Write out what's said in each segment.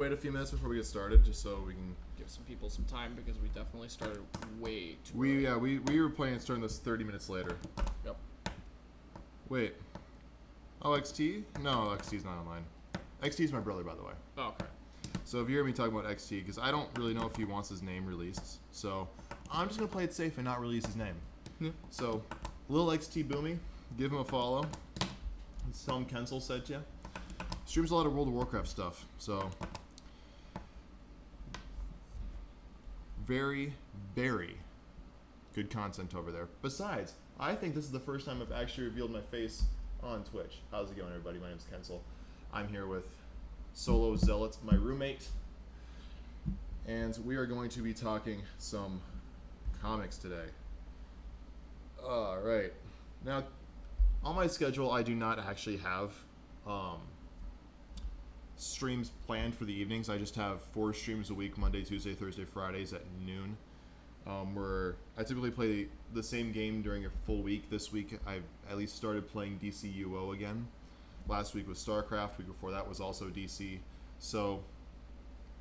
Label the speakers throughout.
Speaker 1: Wait a few minutes before we get started, just so we can
Speaker 2: give some people some time because we definitely started way too
Speaker 1: We
Speaker 2: early.
Speaker 1: we were planning on starting this 30 minutes later.
Speaker 2: Yep.
Speaker 1: Wait. Oh, XT? No, XT's not online. XT's my brother, by the way.
Speaker 2: Oh, okay.
Speaker 1: So if you hear me talking about XT, because I don't really know if he wants his name released, so I'm just gonna play it safe and not release his name.
Speaker 2: Yeah.
Speaker 1: So, Lil XT Boomy, give him a follow. Tell him Kensil said to you. Streams a lot of World of Warcraft stuff, so very, very good content over there. Besides, I think this is the first time I've actually revealed my face on Twitch. How's it going, everybody? My name's Kensil. I'm here with SoloZealot, my roommate, and we are going to be talking some comics today. Alright. Now, on my schedule, I do not actually have streams planned for the evenings. I just have 4 streams a week, Monday, Tuesday, Thursday, Fridays at noon. Where I typically play the same game during a full week. This week, I've at least started playing DCUO again. Last week was StarCraft. Week before that was also DC. So,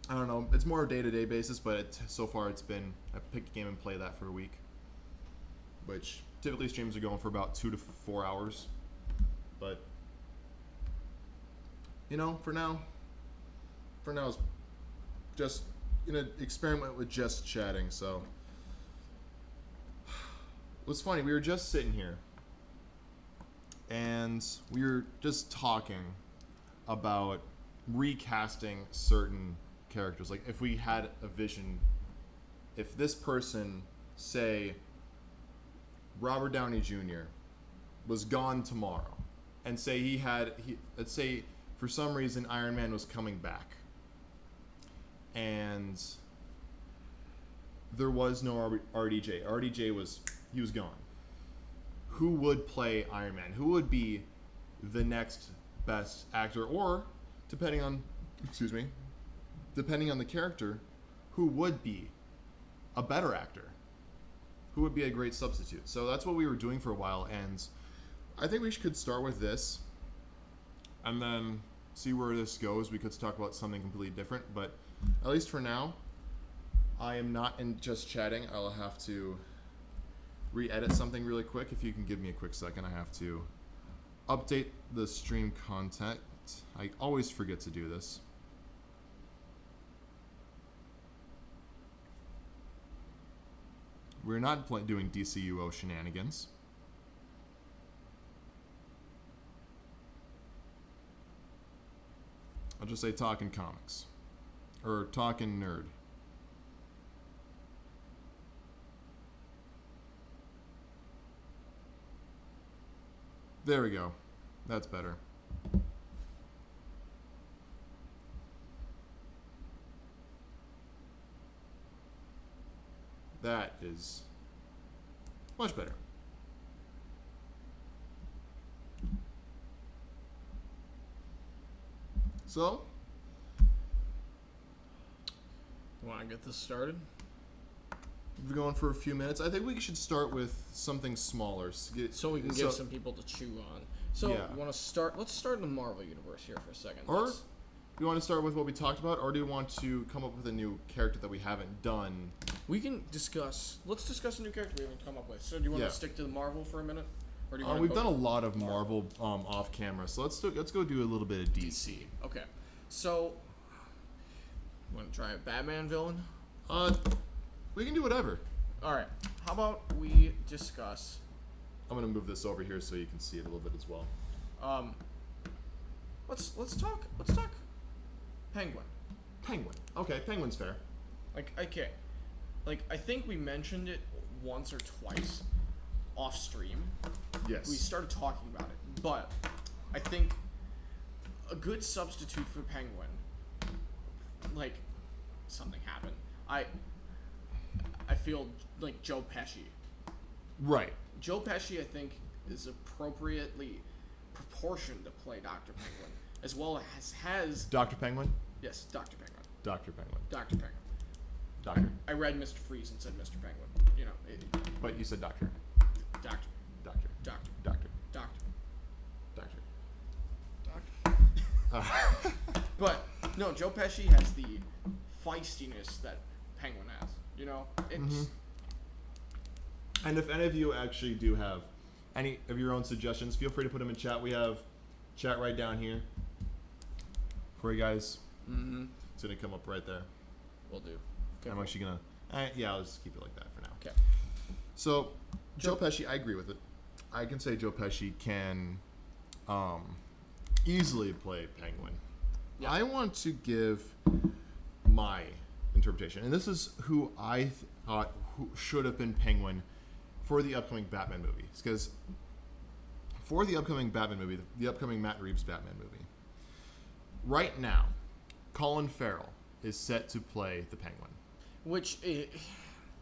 Speaker 1: I don't know. It's more a day-to-day basis, but so far it's been, I pick a game and play that for a week. Which, typically streams are going for about 2 to 4 hours. But, you know, for now it's just gonna experiment with just chatting. So it was funny, we were just sitting here and we were just talking about recasting certain characters. Like, if we had a vision, if this person, say Robert Downey Jr. was gone tomorrow, and say let's say for some reason Iron Man was coming back, and there was no RDJ. RDJ was gone. Who would play Iron Man? Who would be the next best actor? Or, depending on the character, who would be a better actor? Who would be a great substitute? So that's what we were doing for a while, and I think we could start with this and then see where this goes. We could talk about something completely different, but at least for now, I am not in just chatting. I'll have to re-edit something really quick. If you can give me a quick second, I have to update the stream content. I always forget to do this. We're not doing DCUO shenanigans. I'll just say talking comics. Or talking nerd. There we go. That's better. That is much better. So,
Speaker 2: You want to get this started?
Speaker 1: we're going for a few minutes. I think we should start with something smaller.
Speaker 2: So we can give some people to chew on. So,
Speaker 1: Yeah.
Speaker 2: you want to start? Let's start in the Marvel universe here for a second.
Speaker 1: Or do you want to start with what we talked about, or do you want to come up with a new character that we haven't done?
Speaker 2: We can discuss. Let's discuss a new character we haven't come up with. So, do you want
Speaker 1: Yeah.
Speaker 2: to stick to the Marvel for a minute, or do you want?
Speaker 1: We've done a lot of Marvel off camera, so let's go do a little bit of DC.
Speaker 2: Okay. So, you want to try a Batman villain?
Speaker 1: We can do whatever.
Speaker 2: All right. How about we discuss?
Speaker 1: I'm gonna move this over here so you can see it a little bit as well.
Speaker 2: Let's talk Penguin.
Speaker 1: Penguin. Okay, Penguin's fair.
Speaker 2: Okay. I think we mentioned it once or twice off stream.
Speaker 1: Yes.
Speaker 2: We started talking about it, but I think a good substitute for Penguin, something happened. I feel like Joe Pesci.
Speaker 1: Right.
Speaker 2: Joe Pesci, I think, is appropriately proportioned to play Dr. Penguin, as well as has...
Speaker 1: Dr. Penguin?
Speaker 2: Yes, Dr. Penguin.
Speaker 1: Dr. Penguin.
Speaker 2: Dr. Penguin.
Speaker 1: Doctor.
Speaker 2: I read Mr. Freeze and said Mr. Penguin. You know,
Speaker 1: But you said doctor.
Speaker 2: Doctor.
Speaker 1: Doctor.
Speaker 2: Doctor.
Speaker 1: Doctor.
Speaker 2: Doctor.
Speaker 1: Doctor.
Speaker 2: Doctor. But no, Joe Pesci has the feistiness that Penguin has. You know, it's
Speaker 1: And if any of you actually do have any of your own suggestions, feel free to put them in chat. We have chat right down here for you guys. It's going to come up right there.
Speaker 2: will do. Okay.
Speaker 1: I'm actually going to... yeah, I'll just keep it like that for now.
Speaker 2: Okay.
Speaker 1: So, Joe Pesci, I agree with it. I can say Joe Pesci can easily play Penguin. Yeah. I want to give my interpretation, and this is who I thought who should have been Penguin for the upcoming Batman movies. Because for the upcoming Batman movie, the upcoming Matt Reeves Batman movie, right now, Colin Farrell is set to play the Penguin.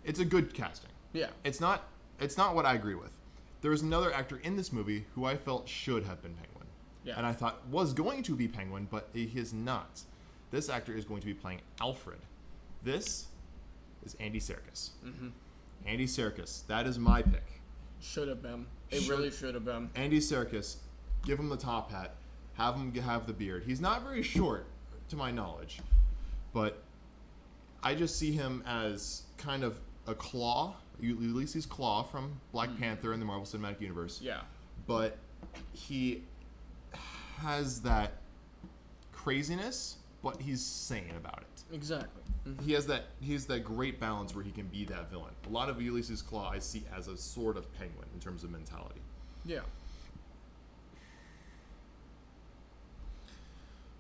Speaker 1: It's a good casting.
Speaker 2: Yeah.
Speaker 1: It's not what I agree with. There was another actor in this movie who I felt should have been Penguin. Yeah. And I thought was going to be Penguin, but he is not. This actor is going to be playing Alfred. This is Andy Serkis. Andy Serkis. That is my pick.
Speaker 2: Should have been. It really should have been.
Speaker 1: Andy Serkis. Give him the top hat. Have him have the beard. He's not very short, to my knowledge. But I just see him as kind of a Claw. Ulysses Claw from Black Panther in the Marvel Cinematic Universe.
Speaker 2: Yeah.
Speaker 1: But he has that craziness, but he's sane about it.
Speaker 2: Exactly.
Speaker 1: He has that great balance where he can be that villain. A lot of Ulysses Claw I see as a sort of Penguin in terms of mentality.
Speaker 2: Yeah.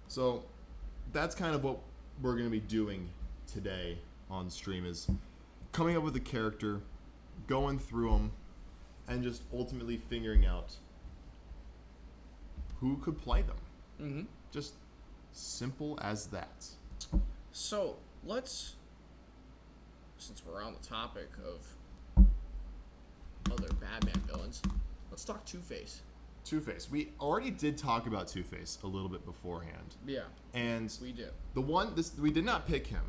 Speaker 1: So that's kind of what we're going to be doing today on stream, is coming up with a character, going through them, and just ultimately figuring out who could play them. Just simple as that.
Speaker 2: So let's, since we're on the topic of other Batman villains, let's talk Two-Face.
Speaker 1: Two-Face. We already did talk about Two-Face a little bit beforehand.
Speaker 2: Yeah.
Speaker 1: And
Speaker 2: we did.
Speaker 1: We did not pick him,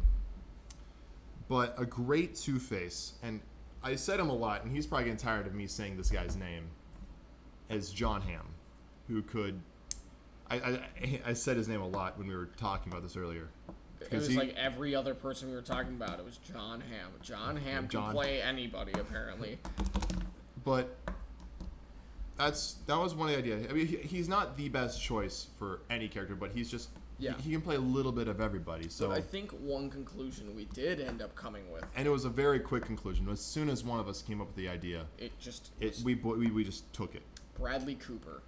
Speaker 1: but a great Two-Face, and I said him a lot, and he's probably getting tired of me saying this guy's name, as John Hamm, who could... I said his name a lot when we were talking about this earlier.
Speaker 2: It was like every other person we were talking about. It was John Hamm. John Hamm can play anybody, apparently.
Speaker 1: But that was one idea. I mean, he's not the best choice for any character, but he's just... Yeah. He can play a little bit of everybody. So
Speaker 2: but I think one conclusion we did end up coming with,
Speaker 1: and it was a very quick conclusion. As soon as one of us came up with the idea, we just took it.
Speaker 2: Bradley Cooper.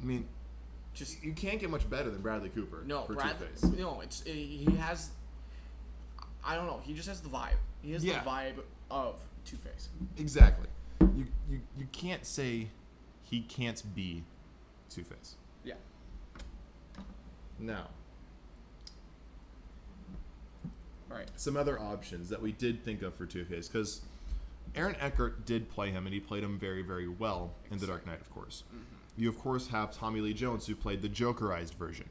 Speaker 1: I mean, just you can't get much better than Bradley Cooper.
Speaker 2: No,
Speaker 1: for Two-Face.
Speaker 2: No, he has. I don't know. He just has the vibe. He has the vibe of Two-Face.
Speaker 1: Exactly. You can't say he can't be Two-Face.
Speaker 2: Yeah.
Speaker 1: Now,
Speaker 2: all right.
Speaker 1: Some other options that we did think of for Two-Face, because Aaron Eckhart did play him, and he played him very, very well in The Dark Knight, of course. You, of course, have Tommy Lee Jones, who played the Jokerized version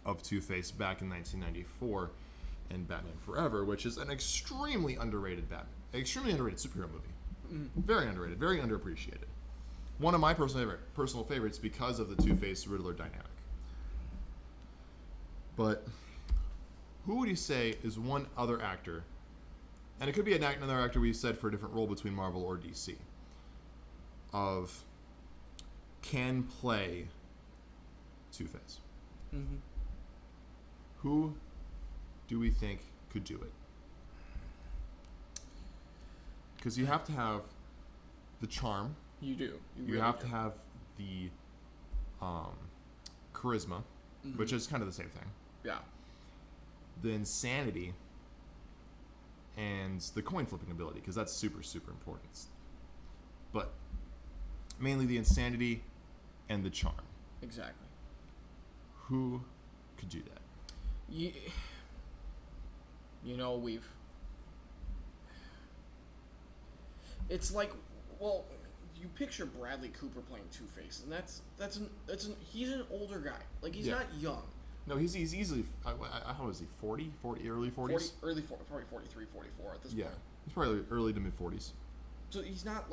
Speaker 1: of Two-Face back in 1994 in Batman Forever, which is an extremely underrated superhero movie. Very underrated, very underappreciated. One of my personal favorites because of the Two-Face Riddler dynamic. But who would you say is one other actor, and it could be another actor we said for a different role between Marvel or DC, can play Two-Face? Who do we think could do it? Because you have to have the charm.
Speaker 2: You do.
Speaker 1: You really have to have the charisma, which is kind of the same thing.
Speaker 2: Yeah.
Speaker 1: The insanity and the coin flipping ability, because that's super, super important. But mainly the insanity and the charm.
Speaker 2: Exactly.
Speaker 1: Who could do that?
Speaker 2: It's like, well, you picture Bradley Cooper playing Two-Face, and he's an older guy. Like, he's not young.
Speaker 1: No, he's easily, how is he, 40, early 40s?
Speaker 2: Early 40, probably 43, 44 at this point.
Speaker 1: Yeah, he's probably early to mid 40s.
Speaker 2: So he's not,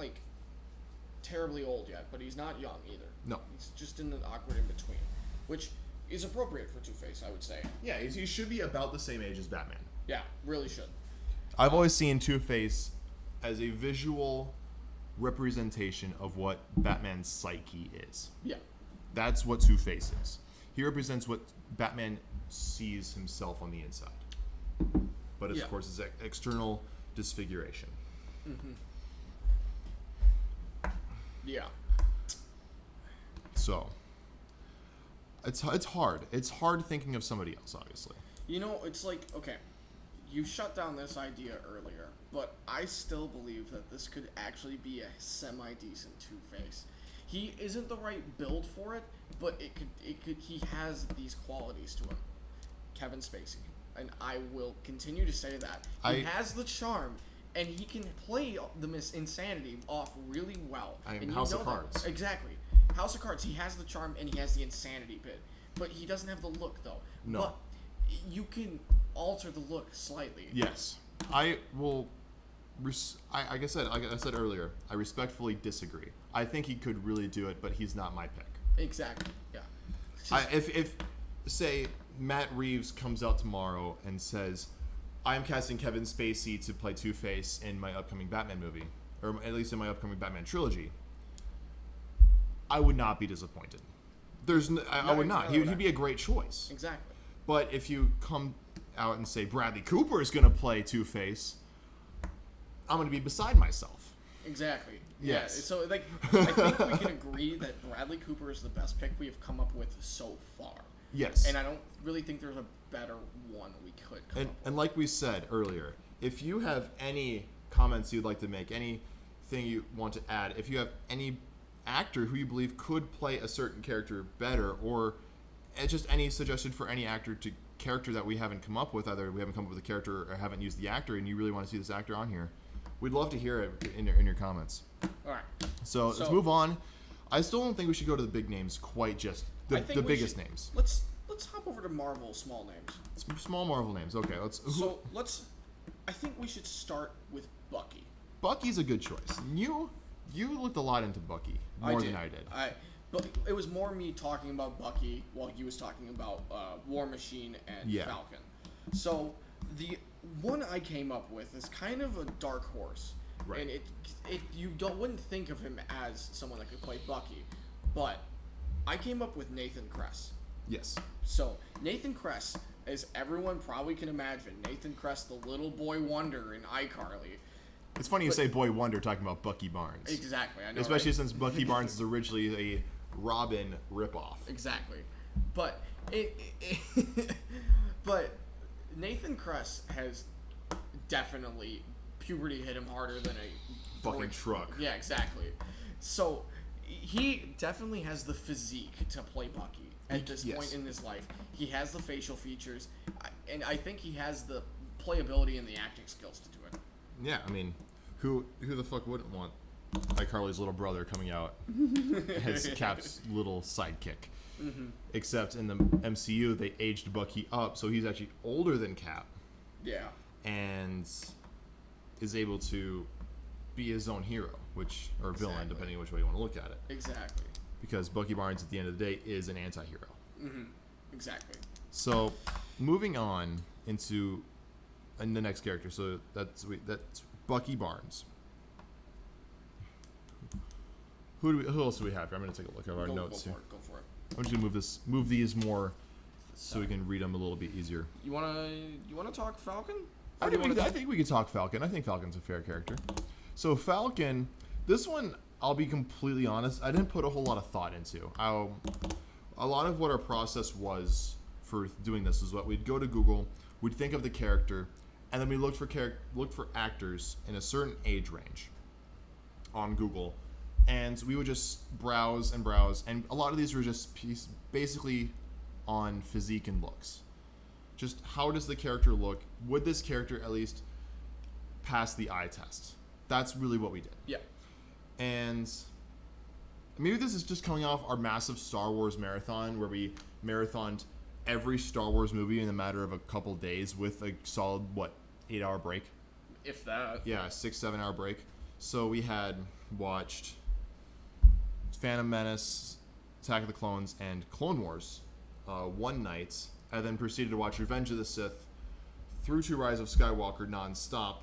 Speaker 2: terribly old yet, but he's not young either.
Speaker 1: No.
Speaker 2: He's just in the awkward in-between. which is appropriate for Two-Face, I would say.
Speaker 1: Yeah, he should be about the same age as Batman.
Speaker 2: Yeah, really should.
Speaker 1: I've always seen Two-Face as a visual representation of what Batman's psyche is.
Speaker 2: Yeah.
Speaker 1: That's what Two-Face is. He represents what Batman sees himself on the inside. But it's, of course, it's external disfiguration.
Speaker 2: Mm-hmm. Yeah.
Speaker 1: So, it's hard. It's hard thinking of somebody else, obviously.
Speaker 2: You know, it's like, okay, you shut down this idea earlier, but I still believe that this could actually be a semi-decent Two-Face. He isn't the right build for it, but it could. He has these qualities to him. Kevin Spacey, and I will continue to say that he has the charm, and he can play the insanity off really well.
Speaker 1: And House of Cards.
Speaker 2: Exactly, House of Cards. He has the charm and he has the insanity bit, but he doesn't have the look though.
Speaker 1: No.
Speaker 2: But you can alter the look slightly.
Speaker 1: Yes, I will. Like I said earlier, I respectfully disagree. I think he could really do it, but he's not my pick.
Speaker 2: Exactly. Yeah.
Speaker 1: If say Matt Reeves comes out tomorrow and says, "I'm casting Kevin Spacey to play Two-Face in my upcoming Batman movie, or at least in my upcoming Batman trilogy," I would not be disappointed. I would not. He'd be a great choice.
Speaker 2: Exactly.
Speaker 1: But if you come out and say Bradley Cooper is going to play Two-Face, I'm going to be beside myself.
Speaker 2: Exactly.
Speaker 1: Yes.
Speaker 2: Yeah. So, like, I think we can agree that Bradley Cooper is the best pick we have come up with so far.
Speaker 1: Yes.
Speaker 2: And I don't really think there's a better one we could come up with.
Speaker 1: And like we said earlier, if you have any comments you'd like to make, anything you want to add, if you have any actor who you believe could play a certain character better, or just any suggestion for any character that we haven't come up with, either we haven't come up with a character or haven't used the actor and you really want to see this actor on here, we'd love to hear it in your comments.
Speaker 2: All right.
Speaker 1: So let's move on. I still don't think we should go to the big names quite just. The biggest names.
Speaker 2: Let's hop over to Marvel small names.
Speaker 1: Small Marvel names. Okay,
Speaker 2: I think we should start with Bucky.
Speaker 1: Bucky's a good choice. You looked a lot into Bucky more than I did.
Speaker 2: But it was more me talking about Bucky while he was talking about War Machine and Falcon. So the one I came up with is kind of a dark horse,
Speaker 1: right?
Speaker 2: And you wouldn't think of him as someone that could play Bucky, but I came up with Nathan Kress.
Speaker 1: Yes.
Speaker 2: So Nathan Kress, as everyone probably can imagine, Nathan Kress, the little boy wonder in iCarly.
Speaker 1: It's funny you say boy wonder talking about Bucky Barnes.
Speaker 2: Exactly, I know.
Speaker 1: Especially
Speaker 2: right?
Speaker 1: since Bucky Barnes is originally a Robin ripoff.
Speaker 2: Exactly, but but Nathan Kress has definitely puberty hit him harder than a
Speaker 1: fucking truck.
Speaker 2: Yeah, exactly. So he definitely has the physique to play Bucky at this point in his life. He has the facial features, and I think he has the playability and the acting skills to do it.
Speaker 1: Yeah, I mean, who the fuck wouldn't want iCarly's little brother coming out as Cap's little sidekick?
Speaker 2: Mm-hmm.
Speaker 1: Except in the MCU, they aged Bucky up, so he's actually older than Cap.
Speaker 2: Yeah.
Speaker 1: And is able to be his own hero, or villain, depending on which way you want to look at it.
Speaker 2: Exactly.
Speaker 1: Because Bucky Barnes, at the end of the day, is an anti-hero.
Speaker 2: Mm-hmm. Exactly.
Speaker 1: So, moving on into the next character. So that's Bucky Barnes. Who else do we have here? I'm going to take a look at our notes here.
Speaker 2: Go for it.
Speaker 1: I'm just going to move these more so we can read them a little bit easier.
Speaker 2: You wanna talk Falcon?
Speaker 1: I think we could talk Falcon. I think Falcon's a fair character. So Falcon, this one, I'll be completely honest, I didn't put a whole lot of thought into. A lot of what our process was for doing this is what we'd go to Google, we'd think of the character, and then we look for actors in a certain age range on Google, and we would just browse, and a lot of these were just basically on physique and looks. Just how does the character look? Would this character at least pass the eye test? That's really what we did.
Speaker 2: Yeah.
Speaker 1: And maybe this is just coming off our massive Star Wars marathon where we marathoned every Star Wars movie in a matter of a couple days with a solid, 8-hour break?
Speaker 2: If that.
Speaker 1: Yeah, 6-7 hour break. So we had watched Phantom Menace, Attack of the Clones, and Clone Wars one night, and then proceeded to watch Revenge of the Sith through to Rise of Skywalker nonstop.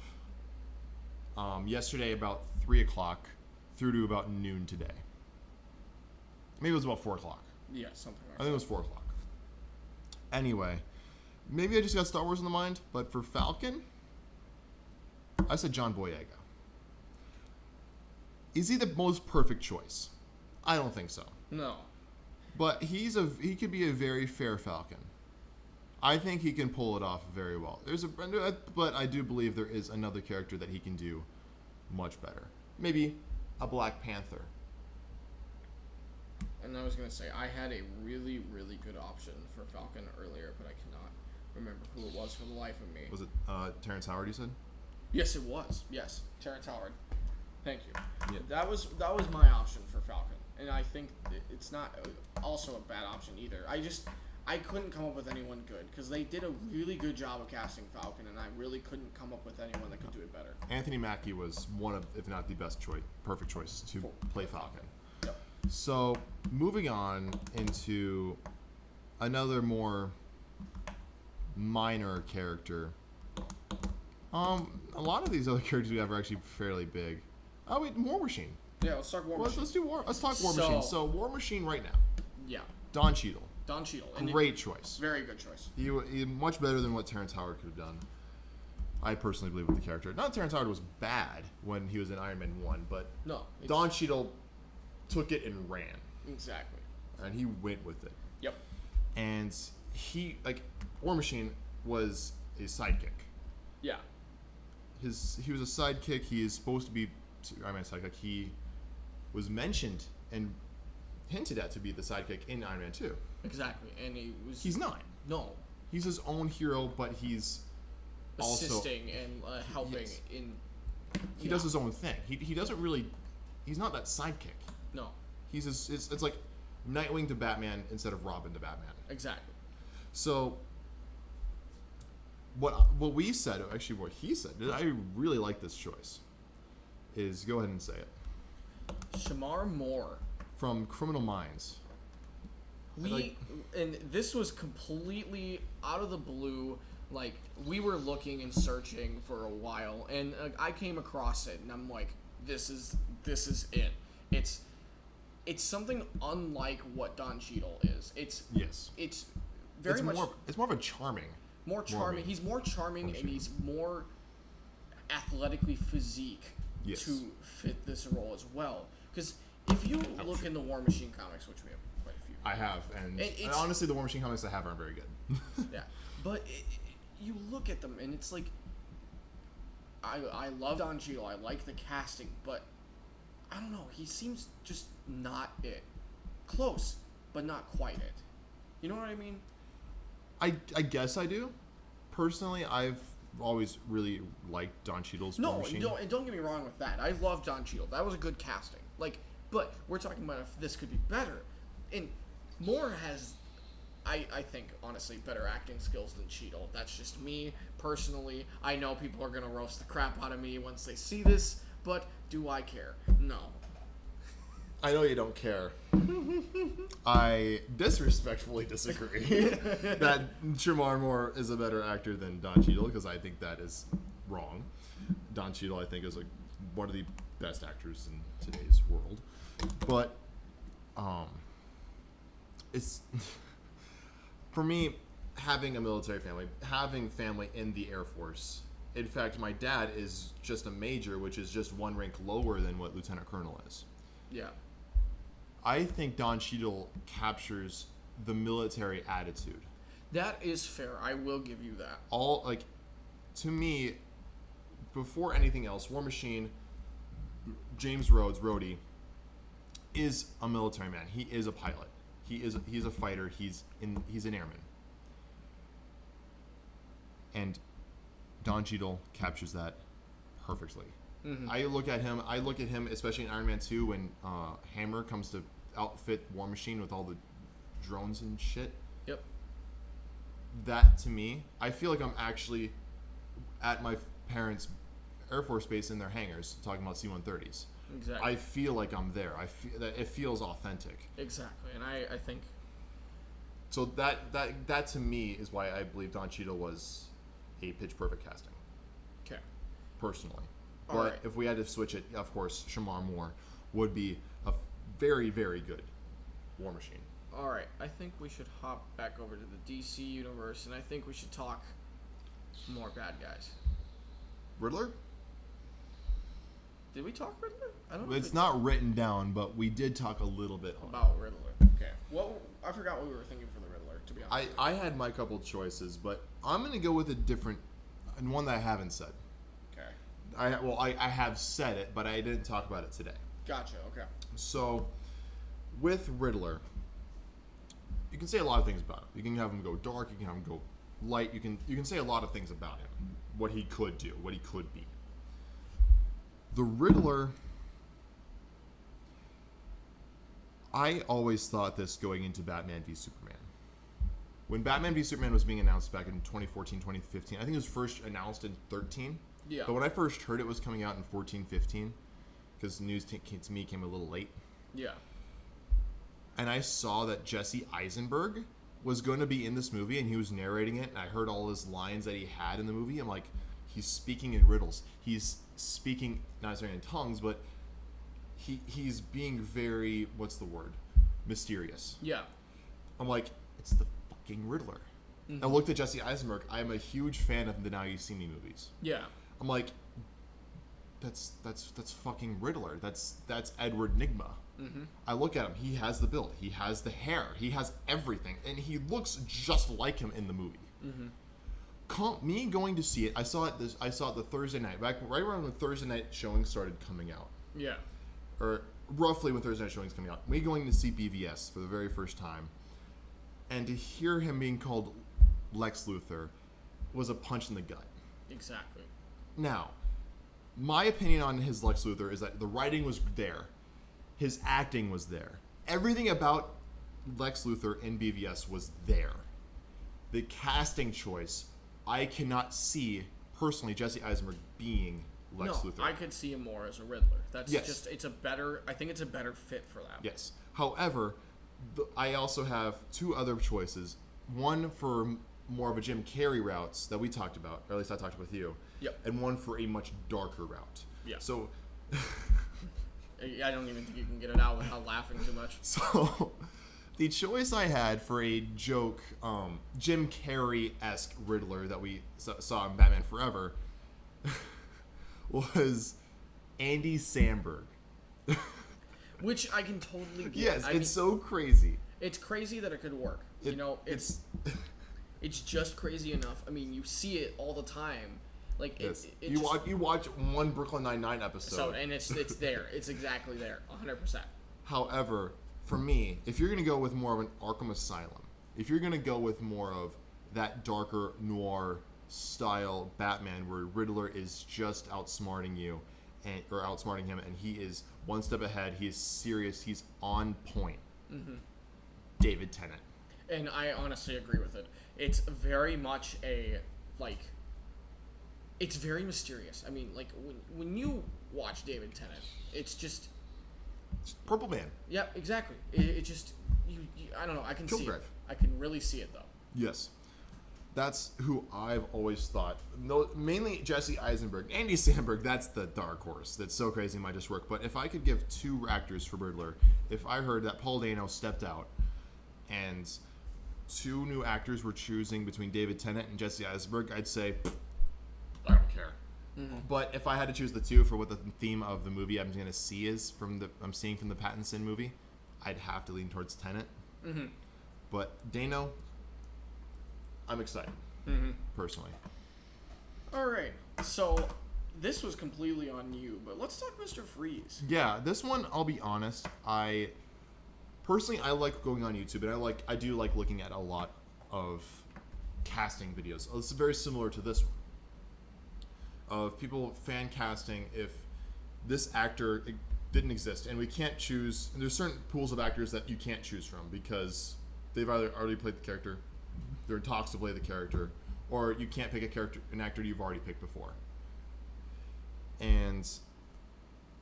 Speaker 1: Yesterday about 3 o'clock through to about noon today. Maybe it was about 4 o'clock.
Speaker 2: Yeah, something like
Speaker 1: I think it was 4 o'clock. Anyway, maybe I just got Star Wars in the mind, but for Falcon, I said John Boyega. Is he the most perfect choice? I don't think so.
Speaker 2: No.
Speaker 1: But he could be a very fair Falcon. I think he can pull it off very well. But I do believe there is another character that he can do much better. Maybe a Black Panther.
Speaker 2: And I was going to say, I had a really, really good option for Falcon earlier, but I cannot remember who it was for the life of me.
Speaker 1: Was it Terrence Howard, you said?
Speaker 2: Yes, it was. Yes, Terrence Howard. Thank you.
Speaker 1: Yeah.
Speaker 2: That was my option for Falcon. And I think it's not also a bad option either. I couldn't come up with anyone good because they did a really good job of casting Falcon, and I really couldn't come up with anyone that could do it better.
Speaker 1: Anthony Mackie was one of, if not the best choice, perfect choice to play Falcon.
Speaker 2: Yep.
Speaker 1: So, moving on into another more minor character. A lot of these other characters we have are actually fairly big. Oh wait, War Machine.
Speaker 2: Yeah, let's talk War Machine.
Speaker 1: Let's talk War Machine. So War Machine right now.
Speaker 2: Yeah.
Speaker 1: Don Cheadle.
Speaker 2: Don Cheadle.
Speaker 1: Great choice.
Speaker 2: Very good choice.
Speaker 1: He much better than what Terrence Howard could have done. I personally believe with the character. Not Terrence Howard was bad when he was in Iron Man 1, but
Speaker 2: no,
Speaker 1: Don Cheadle took it and ran.
Speaker 2: Exactly.
Speaker 1: And he went with it.
Speaker 2: Yep.
Speaker 1: And War Machine was a sidekick.
Speaker 2: Yeah.
Speaker 1: He was a sidekick. He is supposed to be Iron Man sidekick. He was mentioned and hinted at to be the sidekick in Iron Man 2.
Speaker 2: Exactly. And
Speaker 1: he's not.
Speaker 2: No.
Speaker 1: He's his own hero, but he's
Speaker 2: assisting and helping
Speaker 1: yes.
Speaker 2: in.
Speaker 1: He does his own thing. He doesn't really. He's not that sidekick.
Speaker 2: No.
Speaker 1: It's like Nightwing to Batman instead of Robin to Batman.
Speaker 2: Exactly.
Speaker 1: So what we said, actually what he said, I really like this choice. Is go ahead and say it.
Speaker 2: Shamar Moore
Speaker 1: from Criminal Minds.
Speaker 2: And this was completely out of the blue. Like, we were looking and searching for a while, and I came across it, and I'm like, this is it. It's something unlike what Don Cheadle is. It's very much.
Speaker 1: It's more of a charming.
Speaker 2: More charming. He's more charming, and he's more athletically physique to fit this role as well. Because if you look in the War Machine comics, which we have quite a few,
Speaker 1: I have, and honestly, the War Machine comics I have aren't very good.
Speaker 2: Yeah, but you look at them, and it's like, I love Don Cheadle. I like the casting, but I don't know. He seems just not it. Close, but not quite it. You know what I mean?
Speaker 1: I guess I do. Personally, I've always really liked Don Cheadle's War Machine.
Speaker 2: No, and don't get me wrong with that. I love Don Cheadle. That was a good casting. But we're talking about if this could be better. And Moore has, I think, honestly, better acting skills than Cheadle. That's just me, personally. I know people are going to roast the crap out of me once they see this, but do I care? No.
Speaker 1: I know you don't care. I disrespectfully disagree that Shamar Moore is a better actor than Don Cheadle, because I think that is wrong. Don Cheadle, I think, is one of the best actors in today's world. But it's for me, having a military family, having family in the Air Force. In fact, my dad is just a major, which is just one rank lower than what Lieutenant Colonel is.
Speaker 2: Yeah.
Speaker 1: I think Don Cheadle captures the military attitude.
Speaker 2: That is fair. I will give you that.
Speaker 1: To me, before anything else, War Machine, James Rhodes, Rhodey, is a military man. He is a pilot. He's a fighter. He's an airman. And Don Cheadle captures that perfectly. Mm-hmm. I look at him, especially in Iron Man 2, when Hammer comes to outfit War Machine with all the drones and shit.
Speaker 2: Yep.
Speaker 1: That, to me, I feel like I'm actually at my parents' Air Force base in their hangars talking about C-130s.
Speaker 2: Exactly.
Speaker 1: I feel like I'm there. I feel that it feels authentic.
Speaker 2: Exactly, and I think
Speaker 1: So that to me is why I believe Don Cheadle was a pitch perfect casting.
Speaker 2: Okay.
Speaker 1: Personally.
Speaker 2: All
Speaker 1: But
Speaker 2: right.
Speaker 1: if we had to switch it, of course, Shamar Moore would be a very, very good War Machine.
Speaker 2: All right. I think we should hop back over to the DC universe, and I think we should talk more bad guys.
Speaker 1: Riddler?
Speaker 2: Did we talk Riddler? I don't know.
Speaker 1: It's not written down, but we did talk a little bit on
Speaker 2: About Riddler. Okay. Well, I forgot what we were thinking for the Riddler, to be honest.
Speaker 1: I had my couple choices, but I'm going to go with a different, and one that I haven't said.
Speaker 2: Okay.
Speaker 1: I have said it, but I didn't talk about it today.
Speaker 2: Gotcha. Okay.
Speaker 1: So, with Riddler, you can say a lot of things about him. You can have him go dark. You can have him go light. You can say a lot of things about him. What he could do. What he could be. The Riddler, I always thought this going into Batman v Superman. When Batman v Superman was being announced back in 2014, 2015, I think it was first announced in 13.
Speaker 2: Yeah.
Speaker 1: But when I first heard it was coming out in 14, 15, because the news to me came a little late.
Speaker 2: Yeah.
Speaker 1: And I saw that Jesse Eisenberg was going to be in this movie, and he was narrating it, and I heard all his lines that he had in the movie. I'm like, he's speaking in riddles. He's speaking, not necessarily in tongues, but he's being very, what's the word? Mysterious.
Speaker 2: Yeah.
Speaker 1: I'm like, it's the fucking Riddler.
Speaker 2: Mm-hmm.
Speaker 1: I looked at Jesse Eisenberg. I'm a huge fan of the Now You See Me movies.
Speaker 2: Yeah.
Speaker 1: I'm like, that's fucking Riddler. That's Edward Nygma.
Speaker 2: Mm-hmm.
Speaker 1: I look at him. He has the build. He has the hair. He has everything, and he looks just like him in the movie.
Speaker 2: Mm-hmm.
Speaker 1: Me going to see it, I saw it the Thursday night, right around when Thursday night showings started coming out,
Speaker 2: Yeah.
Speaker 1: or roughly when Thursday night showings coming out. Me going to see BVS for the very first time, and to hear him being called Lex Luthor was a punch in the gut.
Speaker 2: Exactly.
Speaker 1: Now, my opinion on his Lex Luthor is that the writing was there. His acting was there. Everything about Lex Luthor in BVS was there. The casting choice, I cannot see, personally, Jesse Eisenberg being Lex Luthor.
Speaker 2: I could see him more as a Riddler. That's
Speaker 1: Yes.
Speaker 2: just, I think it's a better fit for that.
Speaker 1: Yes. However, I also have two other choices. One for more of a Jim Carrey route that we talked about, or at least I talked with you.
Speaker 2: Yep.
Speaker 1: And one for a much darker route.
Speaker 2: Yeah.
Speaker 1: So...
Speaker 2: I don't even think you can get it out without laughing too much.
Speaker 1: So, the choice I had for a joke, Jim Carrey-esque Riddler that we saw in Batman Forever was Andy Samberg.
Speaker 2: Which I can totally get.
Speaker 1: Yes,
Speaker 2: I
Speaker 1: it's
Speaker 2: mean,
Speaker 1: so crazy.
Speaker 2: it's crazy that it could work.
Speaker 1: It's
Speaker 2: It's just crazy enough. I mean, you see it all the time. Like
Speaker 1: yes.
Speaker 2: it
Speaker 1: You
Speaker 2: just,
Speaker 1: watch one Brooklyn Nine-Nine episode.
Speaker 2: so and it's there. It's exactly there. 100%.
Speaker 1: However, for me, if you're going to go with more of an Arkham Asylum, if you're going to go with more of that darker noir style Batman where Riddler is just outsmarting you or outsmarting him, and he is one step ahead, he is serious, he's on point.
Speaker 2: Mm-hmm.
Speaker 1: David Tennant.
Speaker 2: And I honestly agree with it. It's very much it's very mysterious. I mean, like when you watch David Tennant, it's just
Speaker 1: Purple Man.
Speaker 2: yeah, exactly. It just you I don't know. I can see
Speaker 1: Kilgrave.
Speaker 2: it. I can really see it though.
Speaker 1: Yes. That's who I've always thought. No, mainly Jesse Eisenberg. Andy Samberg, that's the dark horse. That's so crazy it might just work. But if I could give two actors for Riddler, if I heard that Paul Dano stepped out and two new actors were choosing between David Tennant and Jesse Eisenberg, I'd say, I don't care.
Speaker 2: Mm-hmm.
Speaker 1: But if I had to choose the two for what the theme of the movie I'm going to see is I'm seeing from the Pattinson movie, I'd have to lean towards Tennant.
Speaker 2: Mm-hmm.
Speaker 1: But Dano, I'm excited, personally.
Speaker 2: All right. So this was completely on you, but let's talk Mr. Freeze.
Speaker 1: Yeah, this one, I'll be honest, I like going on YouTube, and I do like looking at a lot of casting videos. It's very similar to this one. Of people fan casting if this actor didn't exist, and we can't choose. And there's certain pools of actors that you can't choose from because they've either already played the character, they're in talks to play the character, or you can't pick an actor you've already picked before. And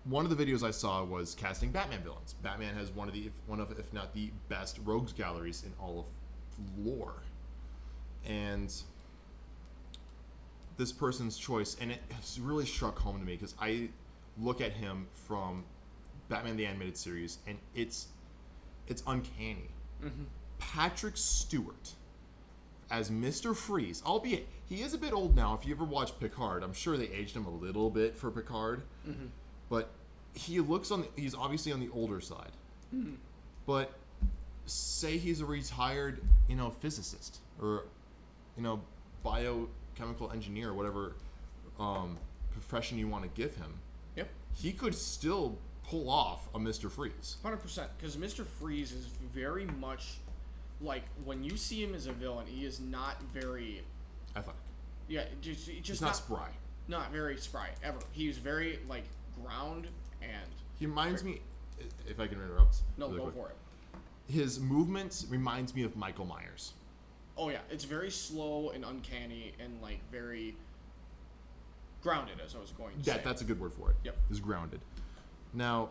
Speaker 1: one of the videos I saw was casting Batman villains. Batman has one of if not the best rogues galleries in all of lore. And this person's choice, and it has really struck home to me because I look at him from Batman the Animated Series, and it's uncanny.
Speaker 2: Mm-hmm.
Speaker 1: Patrick Stewart as Mr. Freeze, albeit he is a bit old now. If you ever watch Picard, I'm sure they aged him a little bit for Picard,
Speaker 2: Mm-hmm.
Speaker 1: but he's obviously on the older side.
Speaker 2: Mm-hmm.
Speaker 1: But say he's a retired, physicist or, biochemical engineer, whatever profession you want to give him.
Speaker 2: Yep.
Speaker 1: He could still pull off a Mr. Freeze.
Speaker 2: 100%. Because Mr. Freeze is very much like when you see him as a villain, he is not very
Speaker 1: Athletic.
Speaker 2: Yeah, just
Speaker 1: He's not spry.
Speaker 2: Not very spry ever. He's very like ground and.
Speaker 1: He reminds me, if I can interrupt.
Speaker 2: No,
Speaker 1: really
Speaker 2: go
Speaker 1: quick.
Speaker 2: for it.
Speaker 1: His movements reminds me of Michael Myers.
Speaker 2: Oh yeah, it's very slow and uncanny and like very grounded, as I was going to say.
Speaker 1: That's a good word for it.
Speaker 2: Yep.
Speaker 1: Is grounded. Now,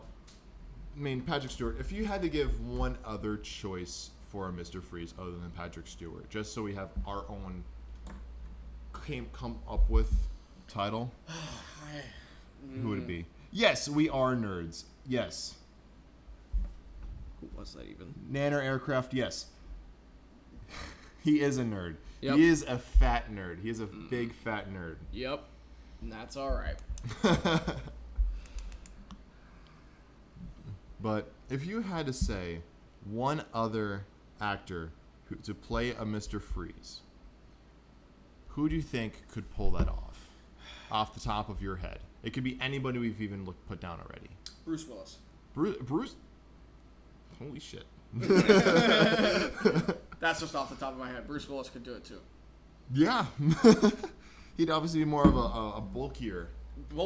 Speaker 1: Patrick Stewart, if you had to give one other choice for a Mr. Freeze other than Patrick Stewart, just so we have our own come up with title, who would it be? Yes, we are nerds. Yes.
Speaker 2: Who was that even?
Speaker 1: Nanner Aircraft, yes. He is a nerd.
Speaker 2: Yep.
Speaker 1: He is a fat nerd. He is a big fat nerd.
Speaker 2: Yep. And that's alright.
Speaker 1: But if you had to say one other actor to play a Mr. Freeze, who do you think could pull that off the top of your head? It could be anybody we've even put down already.
Speaker 2: Bruce Willis.
Speaker 1: Bruce? Holy shit.
Speaker 2: That's just off the top of my head. Bruce Willis could do it too.
Speaker 1: Yeah. He'd obviously be more of a bulkier
Speaker 2: And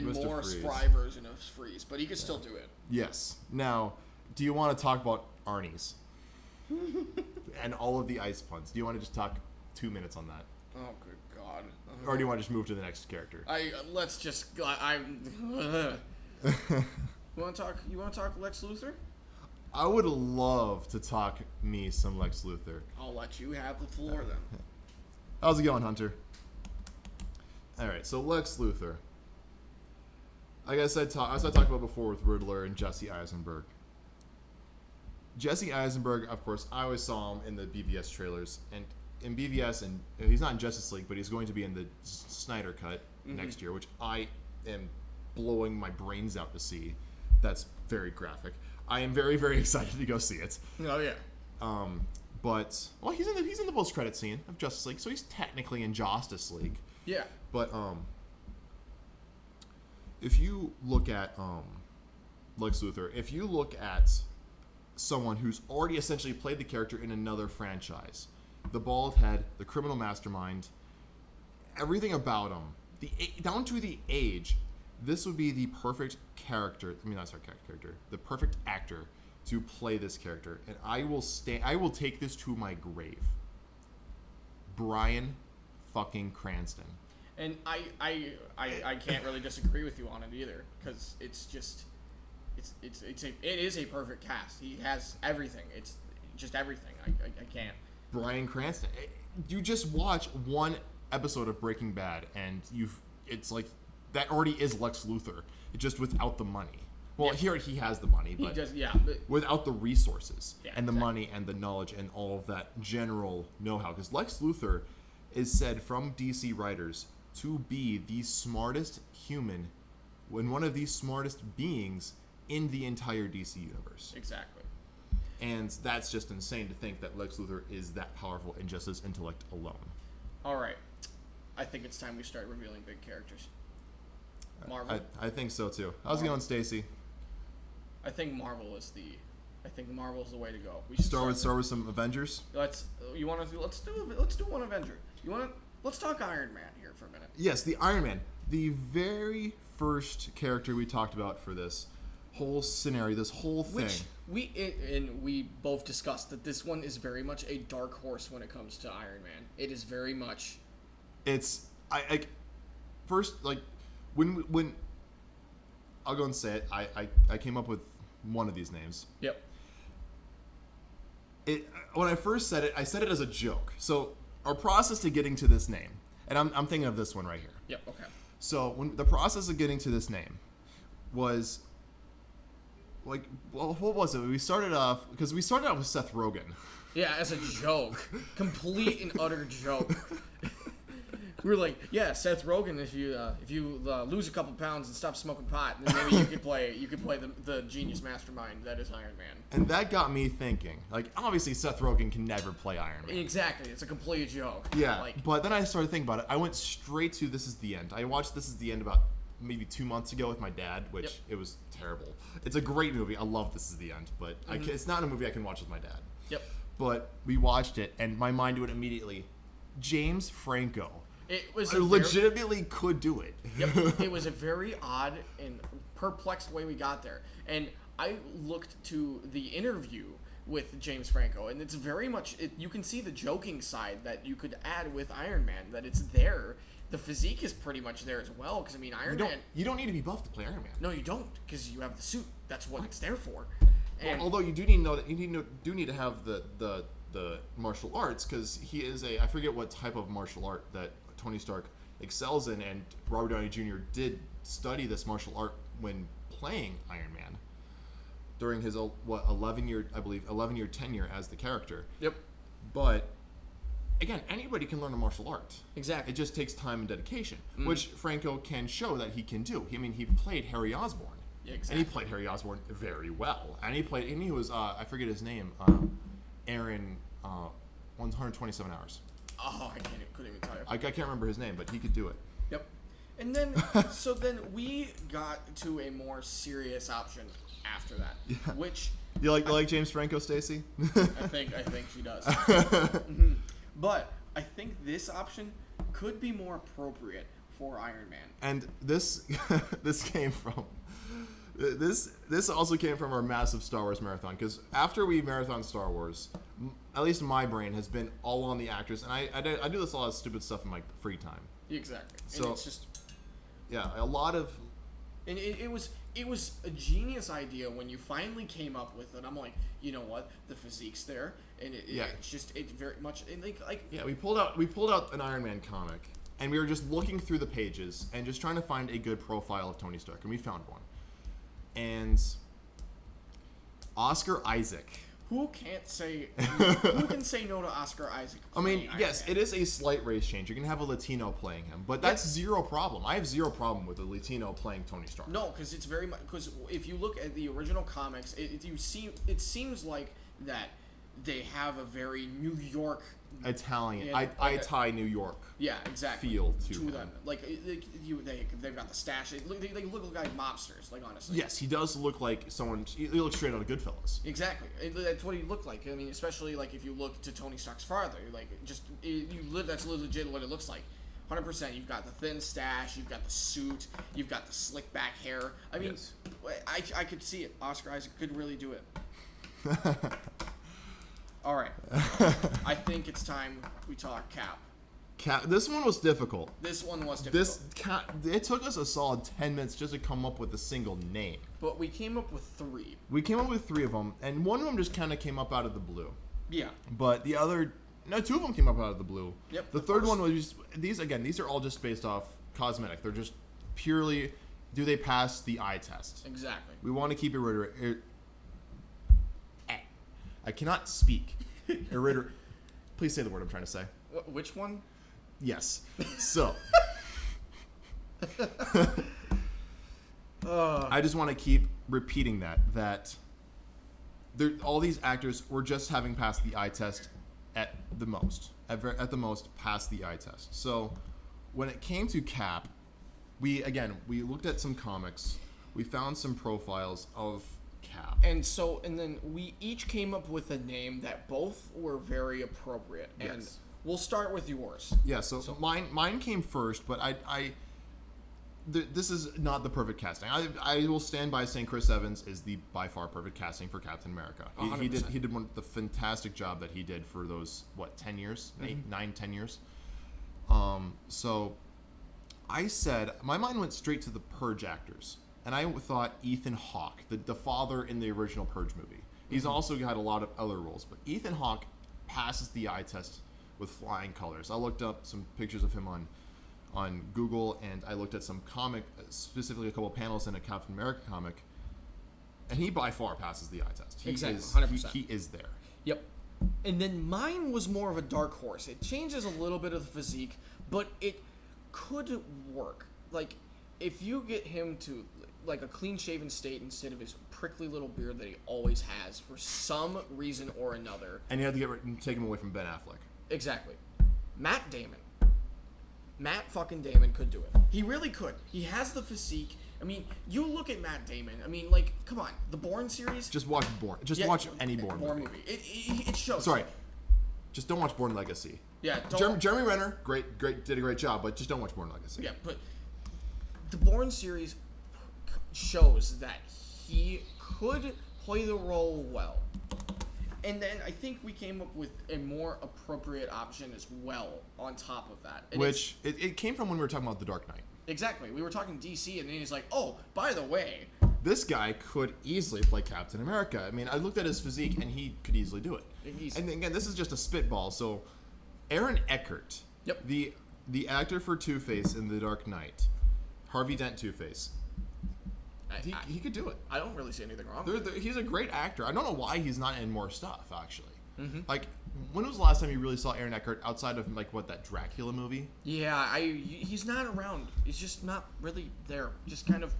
Speaker 1: Mr.
Speaker 2: more
Speaker 1: Freeze.
Speaker 2: spry version of Freeze, but he could still do it.
Speaker 1: Yes. Now, do you want to talk about Arnie's? And all of the ice puns? Do you want to just talk 2 minutes on that?
Speaker 2: Oh, good God.
Speaker 1: Or do you want to just move to the next character?
Speaker 2: Let's just. You want to talk Lex Luthor?
Speaker 1: I would love to talk me some Lex Luthor.
Speaker 2: I'll let you have the floor then.
Speaker 1: How's it going, Hunter? All right, so Lex Luthor. I guess as I talked about before with Riddler and Jesse Eisenberg. Jesse Eisenberg, of course, I always saw him in the BVS trailers, and in BVS, and he's not in Justice League, but he's going to be in the Snyder Cut next year, which I am blowing my brains out to see. That's very graphic. I am very, very excited to go see it.
Speaker 2: Oh yeah.
Speaker 1: But he's in the post-credit scene of Justice League, so he's technically in Justice League.
Speaker 2: Yeah.
Speaker 1: But if you look at Lex Luthor, if you look at someone who's already essentially played the character in another franchise, the bald head, the criminal mastermind, everything about him, down to the age, this would be the perfect character. I mean, not sorry, character. The perfect actor to play this character, and I will take this to my grave. Bryan fucking Cranston.
Speaker 2: And I can't really disagree with you on it either, because it is a perfect cast. He has everything. It's just everything. I can't.
Speaker 1: Bryan Cranston. You just watch one episode of Breaking Bad, and it's like that already is Lex Luthor. It's just without the money. Well,
Speaker 2: Yeah.
Speaker 1: here he has the money, but
Speaker 2: He does, yeah. But
Speaker 1: without the resources and the
Speaker 2: exactly.
Speaker 1: money and the knowledge and all of that general know-how. Because Lex Luthor is said from DC writers to be the smartest human and one of the smartest beings in the entire DC universe.
Speaker 2: Exactly.
Speaker 1: And that's just insane to think that Lex Luthor is that powerful in just his intellect alone.
Speaker 2: All right. I think it's time we start revealing big characters. Marvel.
Speaker 1: I think so too. How's it going, Stacy?
Speaker 2: I think Marvel is the way to go. We should
Speaker 1: Start with some Avengers.
Speaker 2: Let's do one Avenger. Let's talk Iron Man here for a minute.
Speaker 1: Yes, the Iron Man, the very first character we talked about for this whole scenario, this whole thing.
Speaker 2: Which we both discussed that this one is very much a dark horse when it comes to Iron Man. It is very much.
Speaker 1: It's first like when I'll go and say it. I came up with one of these names.
Speaker 2: Yep.
Speaker 1: when I first said it, I said it as a joke. So our process to getting to this name, and I'm thinking of this one right here.
Speaker 2: Yep. Okay.
Speaker 1: So when the process of getting to this name was like, well, what was it? We started off with Seth Rogen.
Speaker 2: Yeah, as a joke, complete and utter joke. We were like, yeah, Seth Rogen. If you lose a couple pounds and stop smoking pot, then maybe you could play the genius mastermind that is Iron Man.
Speaker 1: And that got me thinking. Like, obviously, Seth Rogen can never play Iron Man.
Speaker 2: Exactly, it's a complete joke.
Speaker 1: Yeah,
Speaker 2: like,
Speaker 1: but then I started thinking about it. I went straight to This Is the End. I watched This Is the End about maybe 2 months ago with my dad, which it was terrible. It's a great movie. I love This Is the End, but it's not a movie I can watch with my dad.
Speaker 2: Yep.
Speaker 1: But we watched it, and my mind went immediately, James Franco.
Speaker 2: It was
Speaker 1: legitimately could do it.
Speaker 2: Yep. It was a very odd and perplexed way we got there. And I looked to the interview with James Franco, and it's very much, you can see the joking side that you could add with Iron Man, that it's there. The physique is pretty much there as well, because, I mean, Iron Man...
Speaker 1: You don't need to be buff to play Iron Man.
Speaker 2: No, you don't, because you have the suit. That's what it's there for. And
Speaker 1: although you do need to know that you need to have the martial arts, because he is I forget what type of martial art that Tony Stark excels in, and Robert Downey Jr. did study this martial art when playing Iron Man during his 11-year tenure as the character.
Speaker 2: Yep.
Speaker 1: But again, anybody can learn a martial art.
Speaker 2: Exactly.
Speaker 1: It just takes time and dedication, which Franco can show that he can do. I mean, he played Harry Osborn.
Speaker 2: Yeah, exactly.
Speaker 1: And he played Harry Osborn very well. And he was I forget his name, Aaron 127 Hours.
Speaker 2: Oh, couldn't even tell you.
Speaker 1: I can't remember his name, but he could do it.
Speaker 2: Yep. And then, so then we got to a more serious option after that, which
Speaker 1: you like James Franco, Stacy?
Speaker 2: I think she does. But I think this option could be more appropriate for Iron Man.
Speaker 1: And this came from this also came from our massive Star Wars marathon, because after we marathon Star Wars, at least my brain has been all on the actors, and I do this a lot of stupid stuff in my free time.
Speaker 2: Exactly.
Speaker 1: So
Speaker 2: and it's just
Speaker 1: a lot of.
Speaker 2: And it was a genius idea when you finally came up with it. I'm like, you know what, the physique's there, and it's very much
Speaker 1: we pulled out an Iron Man comic, and we were just looking through the pages and just trying to find a good profile of Tony Stark, and we found one. And Oscar Isaac.
Speaker 2: Who can say no to Oscar Isaac?
Speaker 1: I mean, yes, it is a slight race change. You can have a Latino playing him, but that's zero problem. I have zero problem with a Latino playing Tony Stark.
Speaker 2: No, because it's very much, because if you look at the original comics, it seems like that they have a very New York
Speaker 1: Italian, New York.
Speaker 2: Yeah, exactly.
Speaker 1: Feel to
Speaker 2: them. Like they've got the stash. They look like mobsters. Like, honestly.
Speaker 1: Yes, he does look like someone. He looks straight out of Goodfellas.
Speaker 2: Exactly. That's what he looked like. I mean, especially like if you look to Tony Stark's father, like that's legit what it looks like. 100%. You've got the thin stash. You've got the suit. You've got the slick back hair. I mean, yes. I could see it. Oscar Isaac could really do it. All right. I think it's time we talk Cap.
Speaker 1: This one was difficult. It took us a solid 10 minutes just to come up with a single name.
Speaker 2: But we came up with 3.
Speaker 1: We came up with 3 of them, and one of them just kind of came up out of the blue.
Speaker 2: Yeah.
Speaker 1: But the other, 2 of them came up out of the blue.
Speaker 2: Yep.
Speaker 1: The third one was just, these are all just based off cosmetic. They're just purely, do they pass the eye test?
Speaker 2: Exactly.
Speaker 1: We want to keep I cannot speak. Please say the word I'm trying to say.
Speaker 2: Which one?
Speaker 1: Yes. So. I just want to keep repeating that all these actors were just having passed the eye test at the most passed the eye test. So when it came to Cap, we looked at some comics. We found some profiles of Cap.
Speaker 2: And then we each came up with a name that both were very appropriate.
Speaker 1: Yes.
Speaker 2: And we'll start with yours.
Speaker 1: Yeah, so mine came first, but this is not the perfect casting. I will stand by saying Chris Evans is the by far perfect casting for Captain America. He did the fantastic job that he did for those 10 years, 10 years. So I said my mind went straight to the Purge actors. And I thought Ethan Hawke, the father in the original Purge movie, He's also got a lot of other roles, but Ethan Hawke passes the eye test with flying colors. I looked up some pictures of him on Google, and I looked at some comic, specifically a couple panels in a Captain America comic, and he by far passes the eye test. He
Speaker 2: Exactly,
Speaker 1: is,
Speaker 2: 100%.
Speaker 1: He is there.
Speaker 2: Yep. And then mine was more of a dark horse. It changes a little bit of the physique, but it could work. Like, if you get him to like a clean-shaven state instead of his prickly little beard that he always has for some reason or another.
Speaker 1: And you have to take him away from Ben Affleck.
Speaker 2: Exactly. Matt Damon. Matt fucking Damon could do it. He really could. He has the physique. I mean, you look at Matt Damon. I mean, like, come on. The Bourne series?
Speaker 1: Just watch Bourne. Watch any Bourne movie.
Speaker 2: It shows.
Speaker 1: Sorry. Just don't watch Bourne Legacy.
Speaker 2: Yeah,
Speaker 1: Jeremy Renner, did a great job, but just don't watch Bourne Legacy.
Speaker 2: Yeah, but the Bourne series shows that he could play the role well. And then I think we came up with a more appropriate option as well on top of that. And
Speaker 1: Which, it came from when we were talking about The Dark Knight.
Speaker 2: Exactly. We were talking DC, and then he's like, oh, by the way.
Speaker 1: This guy could easily play Captain America. I mean, I looked at his physique, and he could easily do it. And again, this is just a spitball. So, Aaron Eckhart,
Speaker 2: yep,
Speaker 1: the actor for Two-Face in The Dark Knight, Harvey Dent Two-Face, he could do it.
Speaker 2: I don't really see anything wrong.
Speaker 1: He's a great actor. I don't know why he's not in more stuff, actually.
Speaker 2: Mm-hmm.
Speaker 1: Like, when was the last time you really saw Aaron Eckhart outside of, like, that Dracula movie?
Speaker 2: Yeah, he's not around. He's just not really there. Just kind of...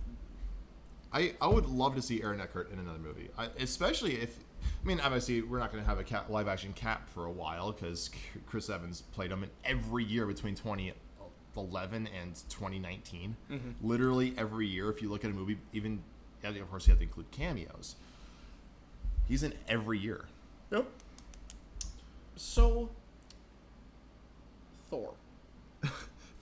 Speaker 1: I would love to see Aaron Eckhart in another movie. Especially if... I mean, obviously, we're not going to have a live-action Cap for a while, because Chris Evans played him in every year between 2011 and 2019.
Speaker 2: Mm-hmm.
Speaker 1: Literally every year. If you look at a movie, even... Of course, you have to include cameos. He's in every year.
Speaker 2: Yep. So, Thor.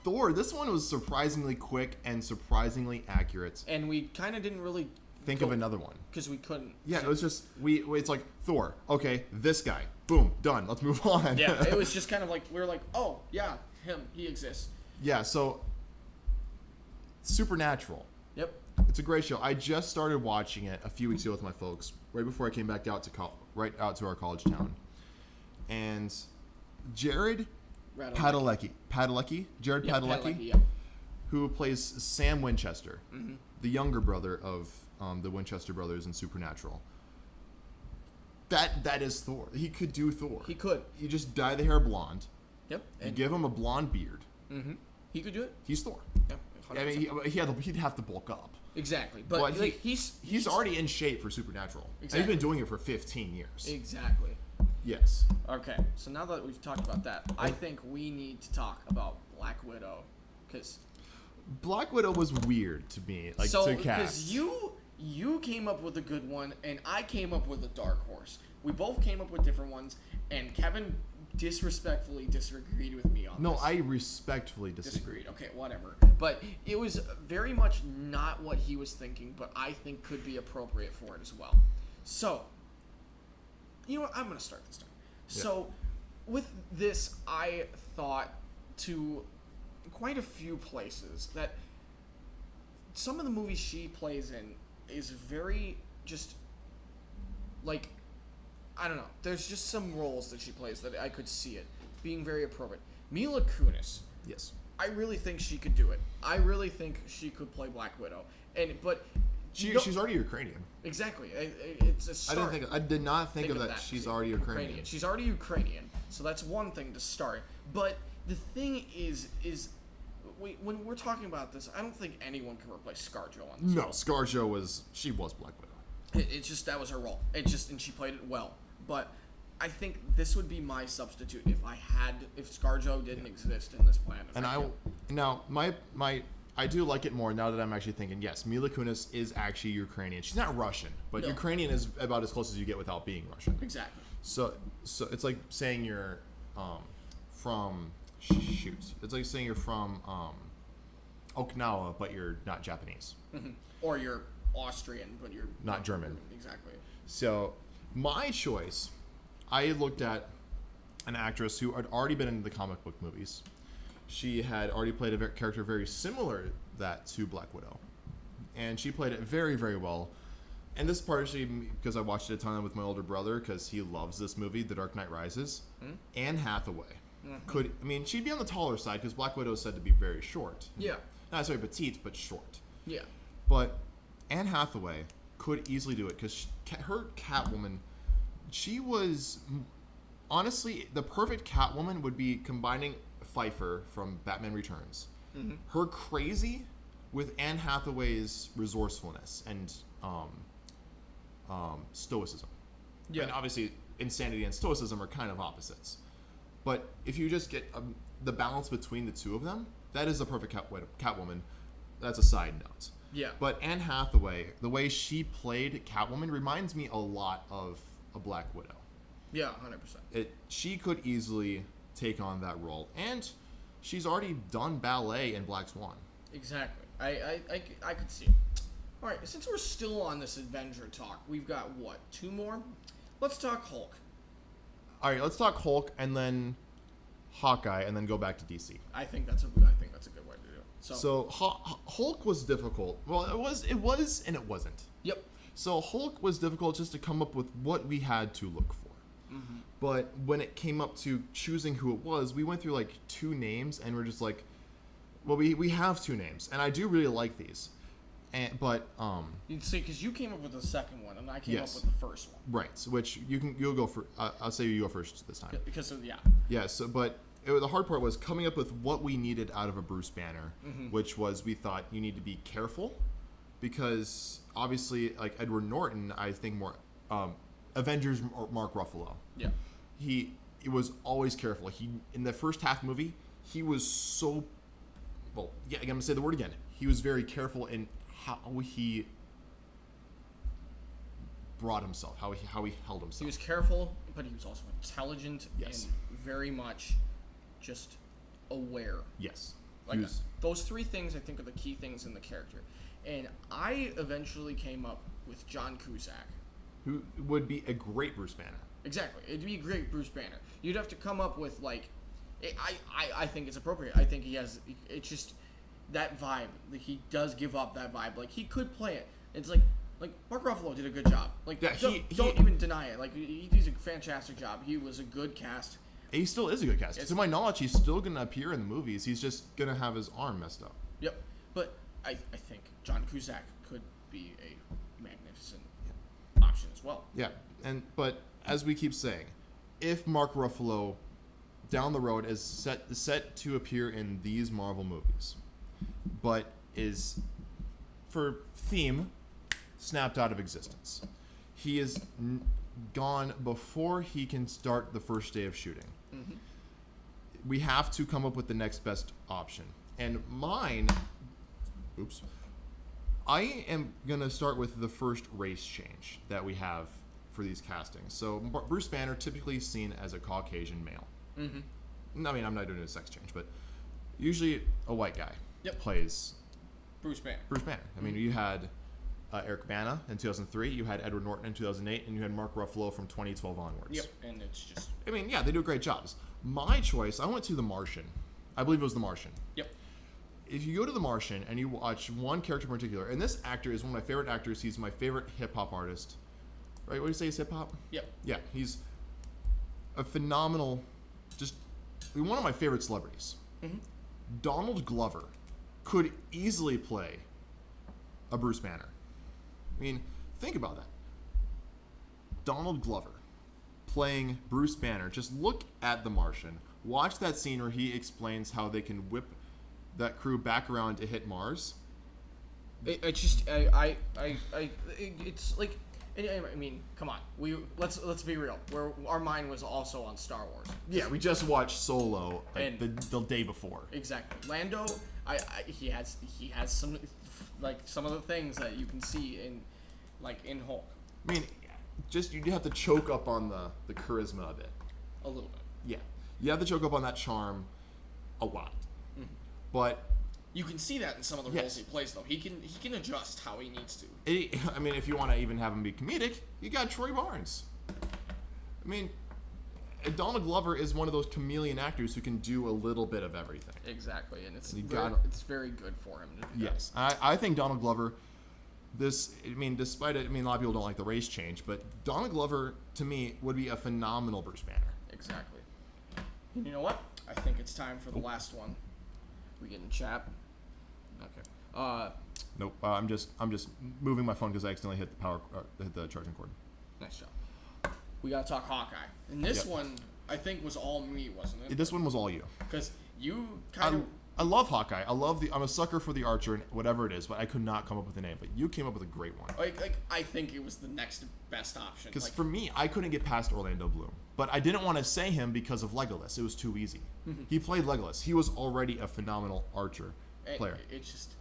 Speaker 1: Thor, this one was surprisingly quick and surprisingly accurate.
Speaker 2: And we kind of didn't really
Speaker 1: think of another one.
Speaker 2: Because we couldn't.
Speaker 1: Yeah, it was just, it's like, Thor, okay, this guy, boom, done, let's move on.
Speaker 2: Yeah, it was just kind of like, we were like, oh, yeah, him, he exists.
Speaker 1: Yeah, so, Supernatural.
Speaker 2: Yep.
Speaker 1: It's a great show. I just started watching it a few weeks ago with my folks, right before I came back out to our college town. And Jared Padalecki,
Speaker 2: yep.
Speaker 1: who plays Sam Winchester,
Speaker 2: mm-hmm.
Speaker 1: the younger brother of the Winchester brothers in Supernatural. That is Thor. He could do Thor.
Speaker 2: He could.
Speaker 1: You just dye the hair blonde.
Speaker 2: Yep.
Speaker 1: You give him a blonde beard.
Speaker 2: Mm-hmm. He could do it.
Speaker 1: He's Thor.
Speaker 2: Yep.
Speaker 1: I mean, he'd have to bulk up.
Speaker 2: Exactly, but
Speaker 1: he's already in shape for Supernatural.
Speaker 2: Exactly.
Speaker 1: And he's been doing it for 15 years.
Speaker 2: Exactly.
Speaker 1: Yes.
Speaker 2: Okay, so now that we've talked about that, I think we need to talk about Black Widow, because
Speaker 1: Black Widow was weird to me, to cast.
Speaker 2: Because you came up with a good one, and I came up with a dark horse. We both came up with different ones, and Kevin disrespectfully disagreed with me on this.
Speaker 1: No, I respectfully disagreed.
Speaker 2: Okay, whatever. But it was very much not what he was thinking, but I think could be appropriate for it as well. So, you know what? I'm going to start this time. Yeah. So, with this, I thought to quite a few places that some of the movies she plays in is very just, like, I don't know. There's just some roles that she plays that I could see it being very appropriate. Mila Kunis.
Speaker 1: Yes.
Speaker 2: I really think she could do it. I really think she could play Black Widow. But
Speaker 1: she's already Ukrainian.
Speaker 2: Exactly. It's a start.
Speaker 1: I did not think of that. She's already Ukrainian.
Speaker 2: She's already Ukrainian. So that's one thing to start. But the thing is when we're talking about this, I don't think anyone can replace ScarJo on this.
Speaker 1: No, ScarJo was Black Widow.
Speaker 2: It's just that was her role. And she played it well. But I think this would be my substitute if ScarJo didn't exist in this planet.
Speaker 1: I do like it more now that I'm actually thinking, yes, Mila Kunis is actually Ukrainian. She's not Russian, but no. Ukrainian is about as close as you get without being Russian.
Speaker 2: Exactly.
Speaker 1: So it's like saying you're from it's like saying you're from Okinawa, but you're not Japanese.
Speaker 2: Mm-hmm. Or you're Austrian, but you're
Speaker 1: not German.
Speaker 2: Exactly.
Speaker 1: So my choice, I looked at an actress who had already been in the comic book movies. She had already played a character very similar to Black Widow, and she played it very, very well. and this is partially because I watched it a ton with my older brother because he loves this movie, The Dark Knight Rises. Anne Hathaway she'd be on the taller side because Black Widow is said to be very short.
Speaker 2: Yeah.
Speaker 1: Not necessarily petite, but short.
Speaker 2: Yeah.
Speaker 1: But Anne Hathaway could easily do it because her Catwoman, she was honestly the perfect Catwoman would be combining Pfeiffer from Batman Returns, her crazy with Anne Hathaway's resourcefulness and stoicism.
Speaker 2: Yeah.
Speaker 1: And obviously, insanity and stoicism are kind of opposites. But if you just get the balance between the two of them, that is the perfect Catwoman. That's a side note.
Speaker 2: Yeah.
Speaker 1: But Anne Hathaway, the way she played Catwoman reminds me a lot of a Black Widow.
Speaker 2: Yeah, 100%.
Speaker 1: She could easily take on that role. And she's already done ballet in Black Swan.
Speaker 2: Exactly. I could see it. All right, since we're still on this Avenger talk, we've got, what, 2 more? Let's talk Hulk.
Speaker 1: All right, let's talk Hulk and then Hawkeye and then go back to DC.
Speaker 2: I think that's a good way to do it.
Speaker 1: So Hulk was difficult. Well, it was and it wasn't.
Speaker 2: Yep.
Speaker 1: So Hulk was difficult just to come up with what we had to look for. But when it came up to choosing who it was, we went through like 2 names and we're just like, well, we have 2 names, and I do really like these. But
Speaker 2: you see, because you came up with the second one, and I came up
Speaker 1: yes.
Speaker 2: with the first one.
Speaker 1: Right. So which you'll go for. I'll say you go first this time.
Speaker 2: Because of, yeah.
Speaker 1: Yeah. So, but the hard part was coming up with what we needed out of a Bruce Banner, which was we thought you need to be careful, because obviously, like Edward Norton, I think more Avengers Mark Ruffalo.
Speaker 2: Yeah.
Speaker 1: He was always careful. He in the first half movie, he was so. Well, yeah, I'm gonna say the word again. He was very careful in how he brought himself, how he held himself.
Speaker 2: He was careful, but he was also intelligent
Speaker 1: Yes.
Speaker 2: and very much just aware.
Speaker 1: Yes.
Speaker 2: Like those 3 things, I think, are the key things in the character. And I eventually came up with John Cusack,
Speaker 1: who would be a great Bruce Banner.
Speaker 2: Exactly, it'd be a great Bruce Banner. You'd have to come up with like, I think it's appropriate. I think he has. It's just that vibe. Like, he does give up that vibe. Like, he could play it. It's like Mark Ruffalo did a good job. Like,
Speaker 1: yeah,
Speaker 2: don't even deny it. Like, he did a fantastic job. He was a good cast.
Speaker 1: He still is a good cast. To my knowledge, he's still going to appear in the movies. He's just going to have his arm messed up.
Speaker 2: Yep. But I think John Cusack could be a magnificent option as well.
Speaker 1: Yeah. But as we keep saying, if Mark Ruffalo down the road is set to appear in these Marvel movies, but is for theme snapped out of existence, he is gone before he can start the first day of shooting. We have to come up with the next best option. And mine, I am going to start with the first race change that we have for these castings. So Bruce Banner, typically seen as a Caucasian male. I mean, I'm not doing a sex change, but usually a white guy plays
Speaker 2: Bruce Banner.
Speaker 1: I mean, you had Eric Bana in 2003, you had Edward Norton in 2008, and you had Mark Ruffalo from 2012 onwards.
Speaker 2: Yep, and it's just...
Speaker 1: I mean, yeah, they do great jobs. My choice, I went to The Martian. I believe it was The Martian.
Speaker 2: Yep.
Speaker 1: If you go to The Martian and you watch one character in particular, and this actor is one of my favorite actors, he's my favorite hip-hop artist. Right, what do you say is hip-hop?
Speaker 2: Yep.
Speaker 1: Yeah, he's a phenomenal, just one of my favorite celebrities. Donald Glover could easily play a Bruce Banner. I mean, think about that. Donald Glover playing Bruce Banner. Just look at The Martian. Watch that scene where he explains how they can whip that crew back around to hit Mars.
Speaker 2: It's like, I mean, come on. Let's be real. Our mind was also on Star Wars.
Speaker 1: Yeah, we just watched Solo the day before.
Speaker 2: Exactly. Lando, he has some some of the things that you can see in Hulk.
Speaker 1: I mean, just you have to choke up on the charisma of it.
Speaker 2: A little bit.
Speaker 1: Yeah, you have to choke up on that charm a lot. But
Speaker 2: you can see that in some of the roles he plays, though. He can adjust how he needs to.
Speaker 1: I mean, if you want to even have him be comedic, you got Troy Barnes. I mean, Donald Glover is one of those chameleon actors who can do a little bit of everything.
Speaker 2: Exactly, and it's very good for him.
Speaker 1: Yes, I think Donald Glover despite it, a lot of people don't like the race change, but Donald Glover, to me, would be a phenomenal Bruce Banner.
Speaker 2: Exactly. You know what? I think it's time for the last one. We get in chat. Okay.
Speaker 1: Nope. I'm just moving my phone because I accidentally hit the charging cord.
Speaker 2: Nice job. We gotta talk Hawkeye, and this one I think was all me, wasn't it?
Speaker 1: This one was all you.
Speaker 2: Because you kind of.
Speaker 1: I love Hawkeye. I'm a sucker for the Archer and whatever it is, but I could not come up with a name. But you came up with a great one.
Speaker 2: Like I think it was the next best option.
Speaker 1: Because for me, I couldn't get past Orlando Bloom, but I didn't want to say him because of Legolas. It was too easy. He played Legolas. He was already a phenomenal Archer player.
Speaker 2: It's just,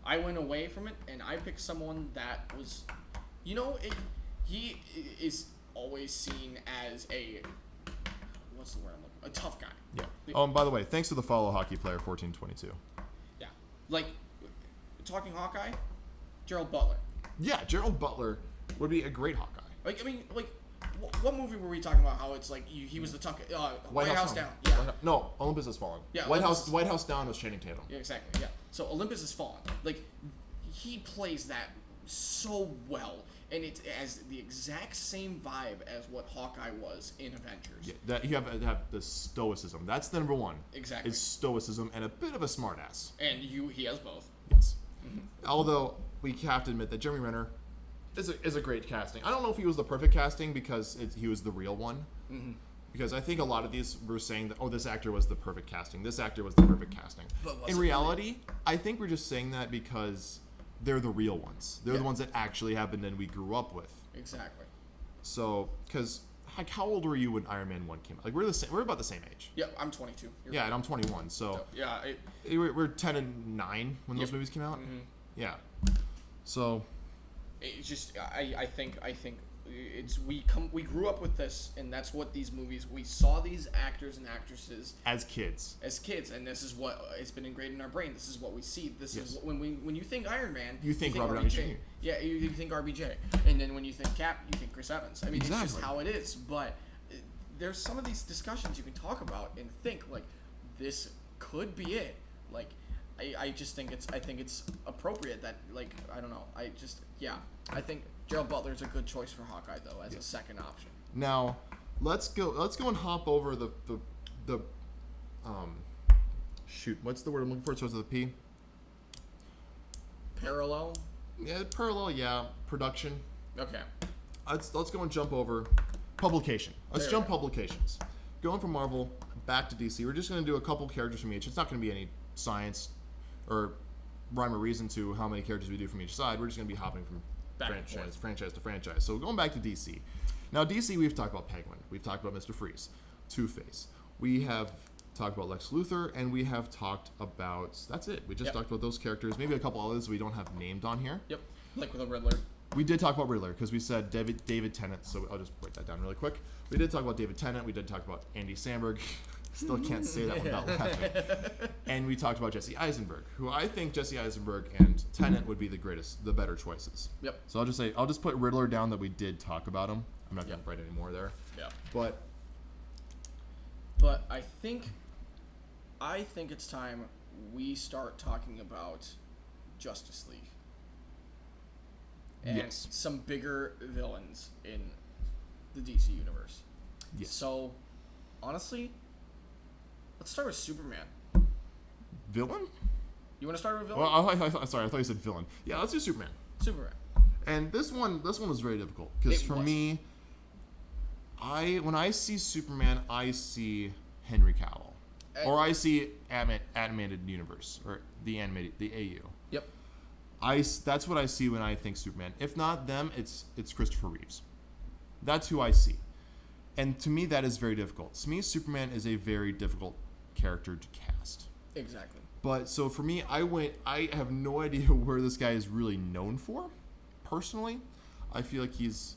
Speaker 2: I went away from it and I picked someone that was, he is always seen as what's the word I'm looking for? A tough guy.
Speaker 1: Yeah. Oh, and by the way, thanks to the follow hockey player 1422.
Speaker 2: Yeah. Like, talking Hawkeye, Gerald Butler.
Speaker 1: Yeah, Gerald Butler would be a great Hawkeye.
Speaker 2: What movie were we talking about? How it's like he was the tough White House Down. Yeah.
Speaker 1: No, Olympus Has Fallen.
Speaker 2: Yeah.
Speaker 1: White House Down was Channing Tatum.
Speaker 2: Yeah, exactly. Yeah. So Olympus Has Fallen. Like, he plays that so well. And it has the exact same vibe as what Hawkeye was in Avengers.
Speaker 1: Yeah, that you have the stoicism. That's the number one.
Speaker 2: Exactly.
Speaker 1: Is stoicism and a bit of a smartass.
Speaker 2: And he has both.
Speaker 1: Yes. Although we have to admit that Jeremy Renner is a great casting. I don't know if he was the perfect casting because he was the real one. Because I think a lot of these were saying that, this actor was the perfect casting. This actor was the perfect casting.
Speaker 2: But
Speaker 1: in reality, I think we're just saying that because they're the real ones. They're the ones that actually happened and we grew up with.
Speaker 2: Exactly.
Speaker 1: So, because how old were you when Iron Man 1 came out? Like, we're about the same age.
Speaker 2: Yeah, I'm 22. You're
Speaker 1: and I'm 21. So
Speaker 2: yeah,
Speaker 1: we're 10 and 9 when those movies came out. Yeah. So
Speaker 2: it's just I think it's we grew up with this, and that's what these movies, we saw these actors and actresses
Speaker 1: as kids,
Speaker 2: and this is what it's been ingrained in our brain. This is what we see. This is what, when you think Iron Man,
Speaker 1: you think Robert Downey Jr.
Speaker 2: Yeah, you think RBJ, and then when you think Cap, you think Chris Evans. I mean, It's just how it is. But there's some of these discussions you can talk about and think like this could be it. Like I just think it's appropriate that, like, I don't know. I think Gerald Butler's a good choice for Hawkeye though as a second option.
Speaker 1: Now, let's go and hop over the shoot, what's the word I'm looking for? It starts with a P.
Speaker 2: Parallel?
Speaker 1: Yeah, parallel, yeah. Production.
Speaker 2: Okay.
Speaker 1: Let's go and jump over publication. Let's jump publications. Going from Marvel back to DC. We're just going to do a couple characters from each. It's not going to be any science or rhyme or reason to how many characters we do from each side. We're just going to be hopping from franchise to franchise. So going back to DC. Now, DC, we've talked about Penguin. We've talked about Mr. Freeze, Two-Face. We have talked about Lex Luthor, and we have talked about... That's it. We just talked about those characters. Maybe a couple others we don't have named on here.
Speaker 2: Yep. Like with the Riddler.
Speaker 1: We did talk about Riddler because we said David Tennant, so I'll just break that down really quick. We did talk about David Tennant. We did talk about Andy Samberg. Still can't say that without laughing. And we talked about Jesse Eisenberg, who I think Jesse Eisenberg and Tennant would be the better choices. Yep. So I'll just put Riddler down that we did talk about him. I'm not going to write any more there.
Speaker 2: Yeah.
Speaker 1: But
Speaker 2: I think it's time we start talking about Justice League. And some bigger villains in the DC universe.
Speaker 1: Yes.
Speaker 2: So, honestly, let's start with Superman.
Speaker 1: Villain?
Speaker 2: You want to start with villain?
Speaker 1: Well, sorry, I thought you said villain. Yeah, let's do Superman.
Speaker 2: Superman.
Speaker 1: And this one was very difficult because for me, when I see Superman, I see Henry Cavill, or I see animated universe or the AU. Yep. That's what I see when I think Superman. If not them, it's Christopher Reeves. That's who I see. And to me, that is very difficult. To me, Superman is a very difficult character to cast.
Speaker 2: Exactly.
Speaker 1: But so for me, I have no idea where this guy is really known for. Personally, I feel like he's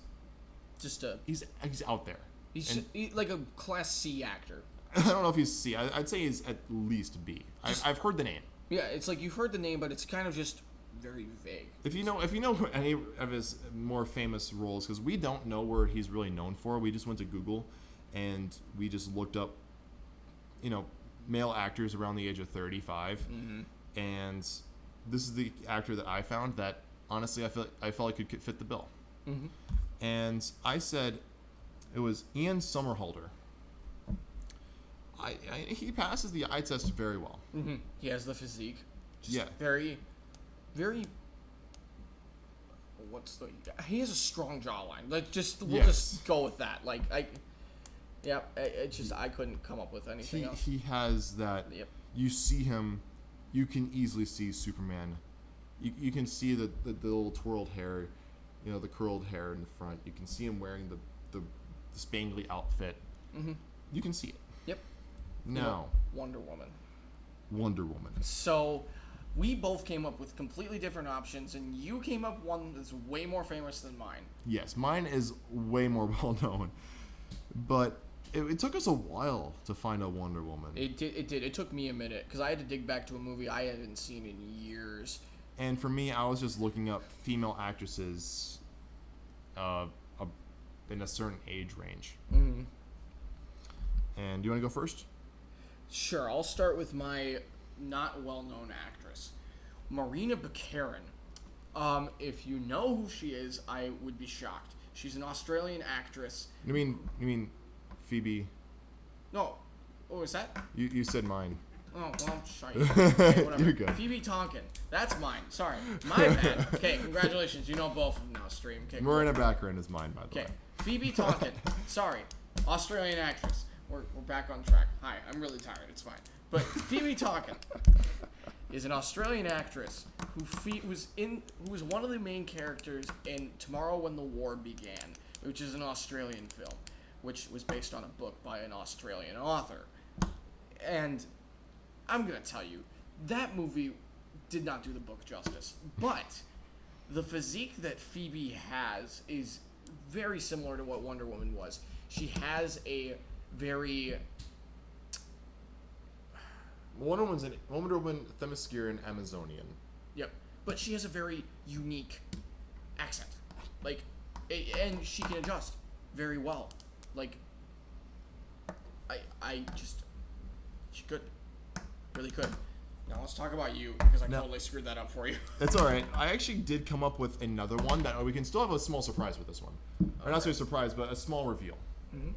Speaker 1: out there.
Speaker 2: He's like a Class C actor.
Speaker 1: I don't know if he's C. I'd say he's at least B. I've heard the name.
Speaker 2: Yeah, it's like you've heard the name, but it's kind of just very vague.
Speaker 1: If you know any of his more famous roles, because we don't know where he's really known for. We just went to Google, and we just looked up, male actors around the age of 35, and this is the actor that I found that honestly, I felt like could fit the bill.
Speaker 2: Mm-hmm.
Speaker 1: And I said it was Ian Somerhalder. He passes the eye test very well.
Speaker 2: Mm-hmm. He has the physique.
Speaker 1: Yeah.
Speaker 2: Very, very. He has a strong jawline. Like, we'll just go with that. Like, it's just I couldn't come up with anything else.
Speaker 1: He has that.
Speaker 2: Yep.
Speaker 1: You see him, you can easily see Superman. You can see the little twirled hair, the curled hair in the front. You can see him wearing the spangly outfit.
Speaker 2: Mm-hmm.
Speaker 1: You can see it.
Speaker 2: Yep.
Speaker 1: Now,
Speaker 2: Wonder Woman.
Speaker 1: Wonder Woman.
Speaker 2: So, we both came up with completely different options, and you came up with one that's way more famous than mine.
Speaker 1: Yes, mine is way more well known, but it took us a while to find a Wonder Woman.
Speaker 2: It did. It took me a minute because I had to dig back to a movie I hadn't seen in years.
Speaker 1: And for me, I was just looking up female actresses in a certain age range.
Speaker 2: Mm-hmm.
Speaker 1: And do you want to go first?
Speaker 2: Sure, I'll start with my not well-known actress, Marina Baccarin. If you know who she is, I would be shocked. She's an Australian actress.
Speaker 1: You mean Phoebe?
Speaker 2: No. What was that?
Speaker 1: You said mine.
Speaker 2: Oh, well, shite. Okay, whatever.
Speaker 1: You're good.
Speaker 2: Phoebe Tonkin. That's mine. Sorry. My bad. Okay, congratulations. You know both of them now, stream. Okay,
Speaker 1: Marina Baccarin is mine, by the way.
Speaker 2: Okay, Phoebe Tonkin. Sorry. Australian actress. We're back on track. Hi, I'm really tired. It's fine. But Phoebe Tonkin is an Australian actress who was one of the main characters in Tomorrow When the War Began, which is an Australian film, which was based on a book by an Australian author. And I'm going to tell you, that movie did not do the book justice. But the physique that Phoebe has is very similar to what Wonder Woman was. She has a very...
Speaker 1: Wonder Woman, Themysciran, Amazonian.
Speaker 2: Yep. But she has a very unique accent. Like, and she can adjust very well. Like, she could. Really could. Now let's talk about you, because I totally screwed that up for you.
Speaker 1: That's alright. I actually did come up with another one that we can still have a small surprise with this one. Or not so surprise, but a small reveal.
Speaker 2: Mm-hmm.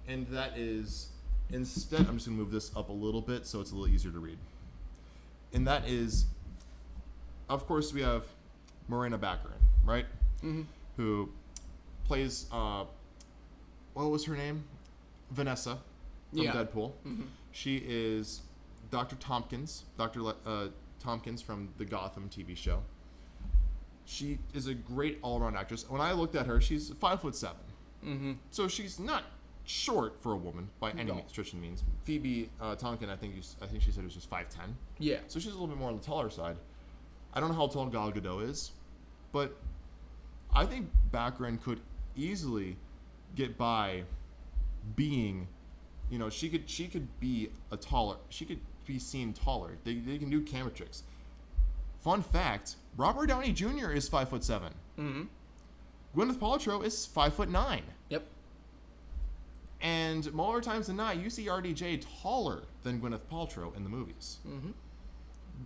Speaker 1: And that is, instead, I'm just going to move this up a little bit so it's a little easier to read. And that is, of course, we have Marina Baccarin, right?
Speaker 2: Mm-hmm.
Speaker 1: Who plays, what was her name? Vanessa from Deadpool.
Speaker 2: Mm-hmm.
Speaker 1: She is Dr. Tompkins from the Gotham TV show. She is a great all-around actress. When I looked at her, she's 5'7".
Speaker 2: Mm-hmm.
Speaker 1: So she's not short for a woman by any stretch of the means. Phoebe Tonkin, I think she said it was just 5'10".
Speaker 2: Yeah.
Speaker 1: So she's a little bit more on the taller side. I don't know how tall Gal Gadot is, but I think Baccarin could easily get by being, she could be she could be seen taller. They can do camera tricks. Fun fact: Robert Downey Jr. is 5'7".
Speaker 2: Mm-hmm.
Speaker 1: Gwyneth Paltrow is 5'9".
Speaker 2: Yep.
Speaker 1: And more times than not, you see RDJ taller than Gwyneth Paltrow in the movies.
Speaker 2: Mm-hmm.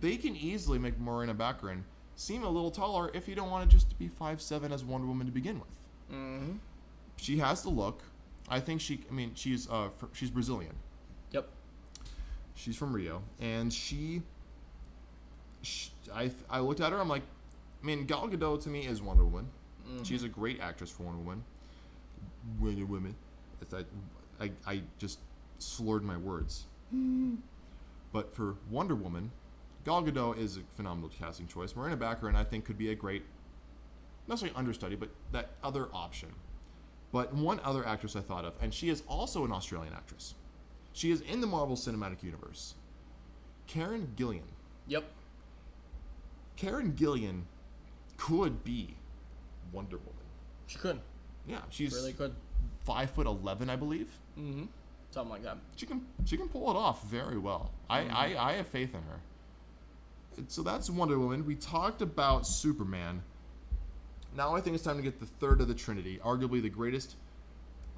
Speaker 1: They can easily make Marina Baccarin seem a little taller if you don't want to just be 5'7" as Wonder Woman to begin with.
Speaker 2: Mm-hmm.
Speaker 1: She has the look. I think she's Brazilian.
Speaker 2: Yep.
Speaker 1: She's from Rio, and I looked at her. I'm like, Gal Gadot to me is Wonder Woman. Mm-hmm. She's a great actress for Wonder Woman. Wonder Woman. I just slurred my words. But for Wonder Woman, Gal Gadot is a phenomenal casting choice. Marina Baccarin, I think, could be a great, not necessarily understudy, but that other option. But one other actress I thought of, and she is also an Australian actress. She is in the Marvel Cinematic Universe. Karen Gillan.
Speaker 2: Yep.
Speaker 1: Karen Gillan could be Wonder Woman.
Speaker 2: She could.
Speaker 1: Yeah, she's
Speaker 2: really could.
Speaker 1: 5'11", I believe.
Speaker 2: Mm-hmm. Something like that.
Speaker 1: She can pull it off very well.
Speaker 2: Mm-hmm.
Speaker 1: I have faith in her. So that's Wonder Woman. We talked about Superman. Now I think it's time to get the third of the Trinity, arguably the greatest,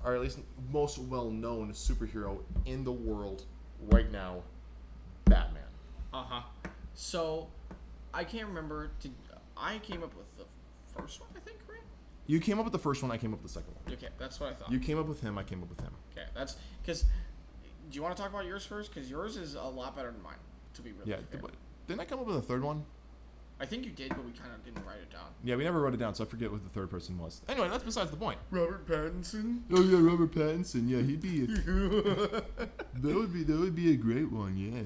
Speaker 1: or at least most well-known superhero in the world right now, Batman.
Speaker 2: Uh-huh. So, I can't remember. I came up with the first one, I think, right?
Speaker 1: You came up with the first one. I came up with the second one.
Speaker 2: Okay, that's what I thought.
Speaker 1: You came up with him. I came up with him.
Speaker 2: Okay, that's because. Do you want to talk about yours first? Because yours is a lot better than mine, to be really fair.
Speaker 1: Didn't I come up with a third one?
Speaker 2: I think you did, but we kind of didn't write it down.
Speaker 1: Yeah, we never wrote it down, so I forget what the third person was. Anyway, that's besides the point.
Speaker 2: Robert Pattinson.
Speaker 1: Oh yeah, Robert Pattinson. Yeah, he'd be. that would be a great one. Yeah.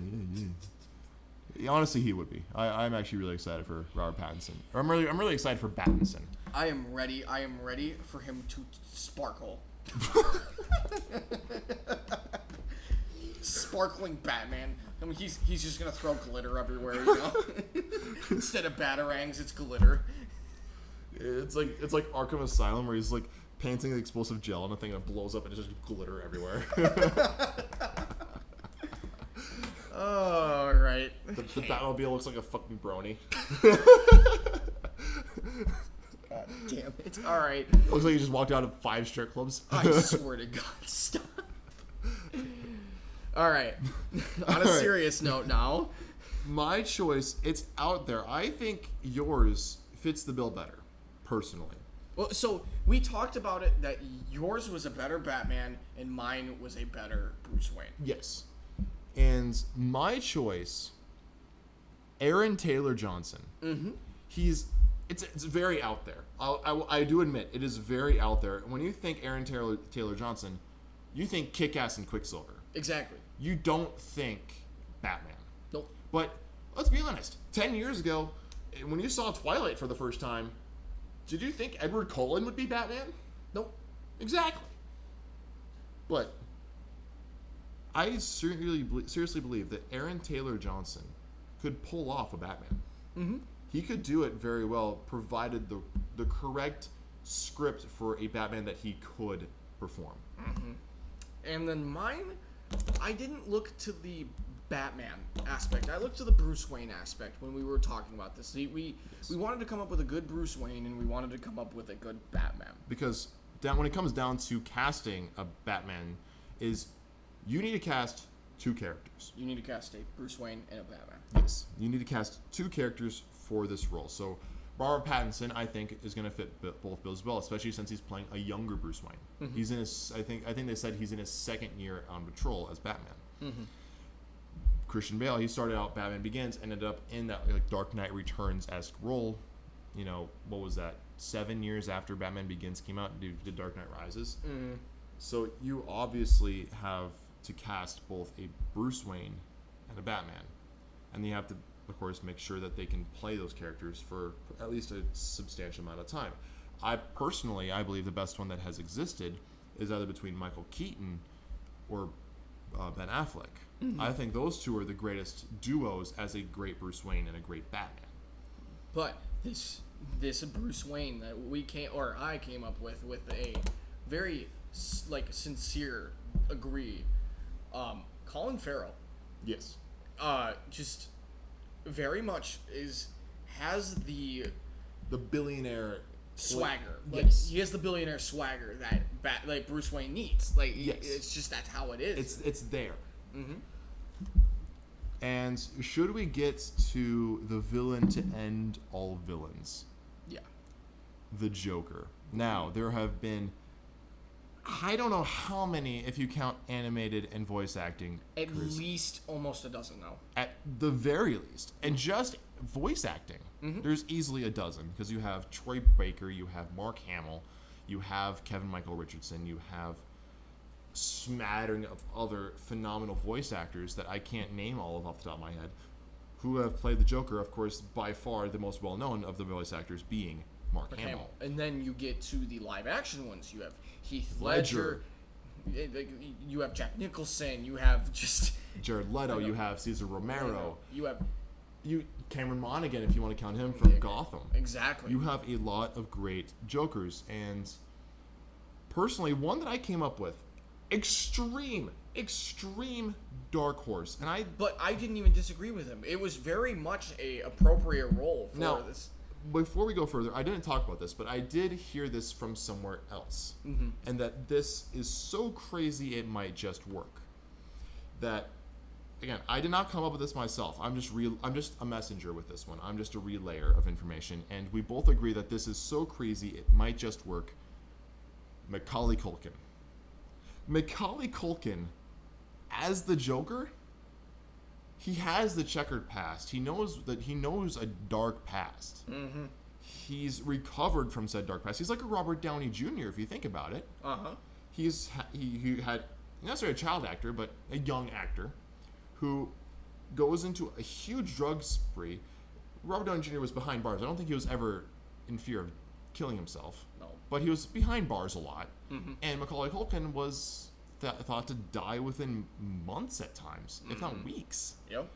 Speaker 1: Honestly, he would be. I'm actually really excited for Robert Pattinson. I'm really excited for Pattinson.
Speaker 2: I am ready for him to sparkle. Sparkling Batman. I mean, he's just gonna throw glitter everywhere, you know. Instead of batarangs, it's glitter.
Speaker 1: It's like Arkham Asylum, where he's like painting the explosive gel on a thing and it blows up and it's just glitter everywhere.
Speaker 2: Oh, right.
Speaker 1: The Batmobile looks like a fucking brony.
Speaker 2: God damn it! All right.
Speaker 1: Looks like he just walked out of 5 strip clubs.
Speaker 2: I swear to God, stop. All right. On a serious note now.
Speaker 1: My choice, it's out there. I think yours fits the bill better, personally.
Speaker 2: Well, so we talked about it that yours was a better Batman and mine was a better Bruce Wayne.
Speaker 1: Yes. And my choice, Aaron Taylor Johnson.
Speaker 2: Mm-hmm.
Speaker 1: It's very out there. I do admit, it is very out there. When you think Aaron Taylor Johnson, you think Kick-Ass and Quicksilver.
Speaker 2: Exactly.
Speaker 1: You don't think Batman.
Speaker 2: Nope.
Speaker 1: But let's be honest. 10 years ago, when you saw Twilight for the first time, did you think Edward Cullen would be Batman?
Speaker 2: Nope.
Speaker 1: Exactly. But I seriously believe that Aaron Taylor Johnson could pull off a Batman.
Speaker 2: Mm-hmm.
Speaker 1: He could do it very well, provided the correct script for a Batman that he could perform.
Speaker 2: Mm-hmm. And then mine, I didn't look to the Batman aspect. I looked to the Bruce Wayne aspect when we were talking about this. We wanted to come up with a good Bruce Wayne, and we wanted to come up with a good Batman.
Speaker 1: Because when it comes down to casting a Batman, is you need to cast 2 characters.
Speaker 2: You need to cast a Bruce Wayne and a Batman.
Speaker 1: Yes, you need to cast 2 characters for this role. So Robert Pattinson, I think, is going to fit both bills well, especially since he's playing a younger Bruce Wayne. Mm-hmm. He's in his, I think they said he's in his 2nd year on patrol as Batman.
Speaker 2: Mm-hmm.
Speaker 1: Christian Bale, he started out Batman Begins, ended up in that like Dark Knight Returns-esque role. You know, what was that? 7 years after Batman Begins came out, did Dark Knight Rises.
Speaker 2: Mm-hmm.
Speaker 1: So you obviously have to cast both a Bruce Wayne and a Batman, and you have to, of course, make sure that they can play those characters for at least a substantial amount of time. I believe the best one that has existed is either between Michael Keaton or Ben Affleck. Mm-hmm. I think those 2 are the greatest duos as a great Bruce Wayne and a great Batman.
Speaker 2: But this Bruce Wayne that I came up with a very sincere agree. Colin Farrell.
Speaker 1: Yes.
Speaker 2: Just very much has the
Speaker 1: billionaire
Speaker 2: swagger.
Speaker 1: Yes.
Speaker 2: He has the billionaire swagger that Bruce Wayne needs.
Speaker 1: Yes.
Speaker 2: It's just that's how it is.
Speaker 1: It's there.
Speaker 2: Mm-hmm.
Speaker 1: And should we get to the villain to end all villains?
Speaker 2: Yeah.
Speaker 1: The Joker. Now, there have been, I don't know how many, if you count animated and voice acting.
Speaker 2: At least almost a dozen now.
Speaker 1: At the very least. And just voice acting.
Speaker 2: Mm-hmm.
Speaker 1: There's easily a dozen, because you have Troy Baker, you have Mark Hamill, you have Kevin Michael Richardson, you have smattering of other phenomenal voice actors that I can't name all of off the top of my head, who have played the Joker. Of course, by far the most well-known of the voice actors being Mark Hamill.
Speaker 2: And then you get to the live-action ones. You have Heath Ledger. You have Jack Nicholson. You have just
Speaker 1: Jared Leto. You have Cesar Romero.
Speaker 2: You have
Speaker 1: Cameron Monaghan, if you want to count him from Gotham.
Speaker 2: Exactly.
Speaker 1: You have a lot of great Jokers, and personally, one that I came up with, extreme dark horse,
Speaker 2: but I didn't even disagree with him. It was very much a appropriate role for this.
Speaker 1: Before we go further, I didn't talk about this, but I did hear this from somewhere else,
Speaker 2: mm-hmm.
Speaker 1: and that this is so crazy it might just work. That again, I did not come up with this myself. I'm just a messenger with this one. I'm just a relayer of information, and we both agree that this is so crazy it might just work. Macaulay Culkin. Macaulay Culkin as the Joker. He has the checkered past. He knows a dark past.
Speaker 2: Mm-hmm.
Speaker 1: He's recovered from said dark past. He's like a Robert Downey Jr. if you think about it. He had not necessarily a child actor, but a young actor who goes into a huge drug spree. Robert Downey Jr. was behind bars. I don't think he was ever in fear of killing himself.
Speaker 2: No.
Speaker 1: But he was behind bars a lot.
Speaker 2: Mm-hmm.
Speaker 1: And Macaulay Culkin was thought to die within months at times, if not weeks.
Speaker 2: Yep.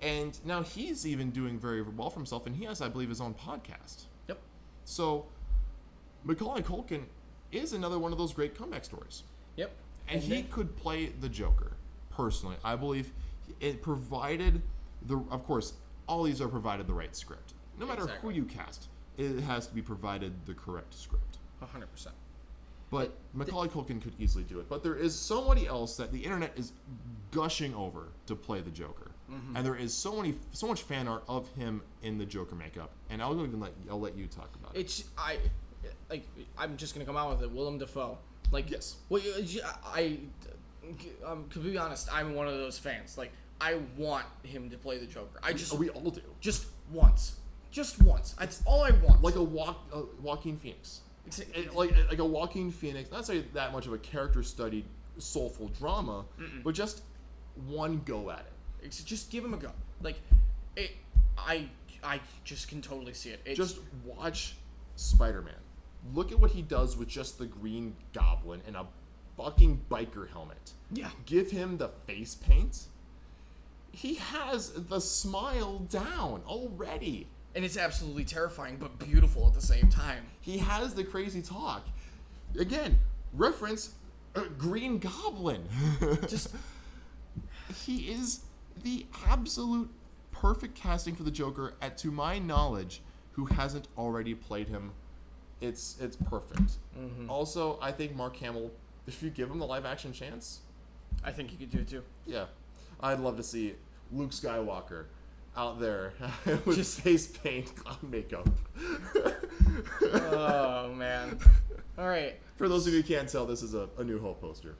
Speaker 1: And now he's even doing very well for himself, and he has, I believe, his own podcast.
Speaker 2: Yep.
Speaker 1: So Macaulay Culkin is another one of those great comeback stories.
Speaker 2: Yep.
Speaker 1: And he could play the Joker, personally. I believe it provided of course, all these are provided the right script. No matter who you cast, it has to be provided the correct script.
Speaker 2: 100%.
Speaker 1: But Macaulay Culkin could easily do it. But there is somebody else that the internet is gushing over to play the Joker. Mm-hmm. And there is so much fan art of him in the Joker makeup. And I'll let you talk about it.
Speaker 2: I'm just gonna come out with it. Willem Dafoe.
Speaker 1: Yes.
Speaker 2: Well, to be honest, I'm one of those fans. Like, I want him to play the Joker.
Speaker 1: We all do.
Speaker 2: Just once. That's all I want.
Speaker 1: Like a Joaquin Phoenix. Like a Joaquin Phoenix. Not say that much of a character-studied, soulful drama, but just one go at it.
Speaker 2: Just give him a go. I just can totally see it.
Speaker 1: Just watch Spider-Man. Look at what he does with just the Green Goblin and a fucking biker helmet.
Speaker 2: Yeah.
Speaker 1: Give him the face paint. He has the smile down already.
Speaker 2: And it's absolutely terrifying, but beautiful at the same time.
Speaker 1: He has the crazy talk. Again, reference Green Goblin. He is the absolute perfect casting for the Joker, to my knowledge, who hasn't already played him. It's perfect. Mm-hmm. Also, I think Mark Hamill, if you give him the live action chance,
Speaker 2: I think he could do it too.
Speaker 1: Yeah. I'd love to see Luke Skywalker out there with just face paint, clown makeup.
Speaker 2: Oh, man. All right.
Speaker 1: For those of you who can't tell, this is a New Hope poster.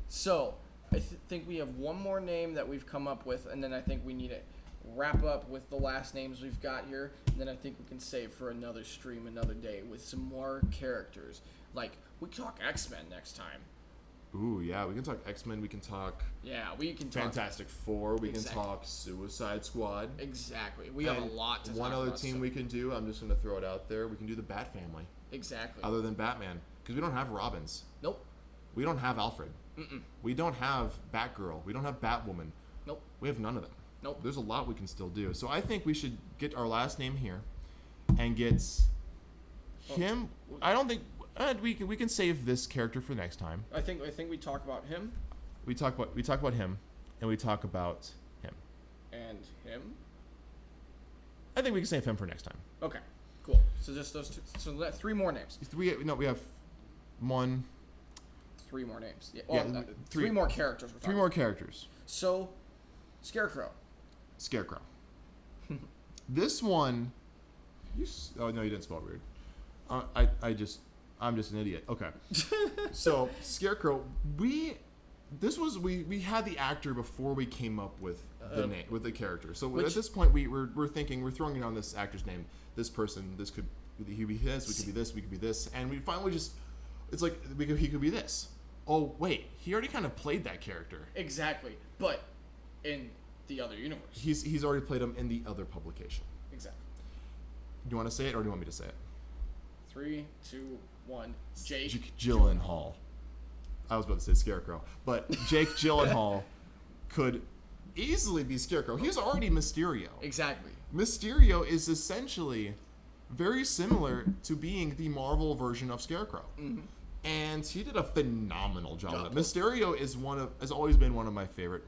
Speaker 2: So, I think we have one more name that we've come up with, and then I think we need to wrap up with the last names we've got here. And then I think we can save for another stream, another day, with some more characters. Like, we talk X-Men next time.
Speaker 1: Ooh, yeah, we can talk X-Men, we can talk Fantastic Four, we can talk Suicide Squad.
Speaker 2: Exactly. We have a lot to talk about.
Speaker 1: One other team we can do, I'm just going to throw it out there, we can do the Bat Family.
Speaker 2: Exactly.
Speaker 1: Other than Batman, because we don't have Robins.
Speaker 2: Nope.
Speaker 1: We don't have Alfred.
Speaker 2: Mm-mm.
Speaker 1: We don't have Batgirl. We don't have Batwoman.
Speaker 2: Nope.
Speaker 1: We have none of them.
Speaker 2: Nope.
Speaker 1: There's a lot we can still do. So I think we should get our last name here and get him. I don't think... we can save this character for next time.
Speaker 2: I think we talk about him.
Speaker 1: We talk about him, and we talk about him.
Speaker 2: And him.
Speaker 1: I think we can save him for next time.
Speaker 2: Okay, cool. So just those two. So three more names.
Speaker 1: We have one.
Speaker 2: Three more names. Yeah. Well, three more characters.
Speaker 1: Three more characters.
Speaker 2: So, Scarecrow.
Speaker 1: This one. Oh no, you didn't spell it weird. I'm just an idiot. Okay. So, Scarecrow, we had the actor before we came up with the name, with the character. So at this point, we're thinking, we're throwing it on this actor's name. This person, he could be this, we could be this. And we finally it's like, he could be this. Oh, wait, he already kind of played that character.
Speaker 2: Exactly. But in the other universe.
Speaker 1: He's already played him in the other publication.
Speaker 2: Exactly.
Speaker 1: Do you want to say it, or do you want me to say it?
Speaker 2: 3, 2, 1. Jake
Speaker 1: Gyllenhaal. I was about to say Scarecrow, but Jake Gyllenhaal could easily be Scarecrow. He's already Mysterio.
Speaker 2: Exactly.
Speaker 1: Mysterio is essentially very similar to being the Marvel version of Scarecrow. Mm-hmm. And he did a phenomenal job. Mysterio has always been one of my favorite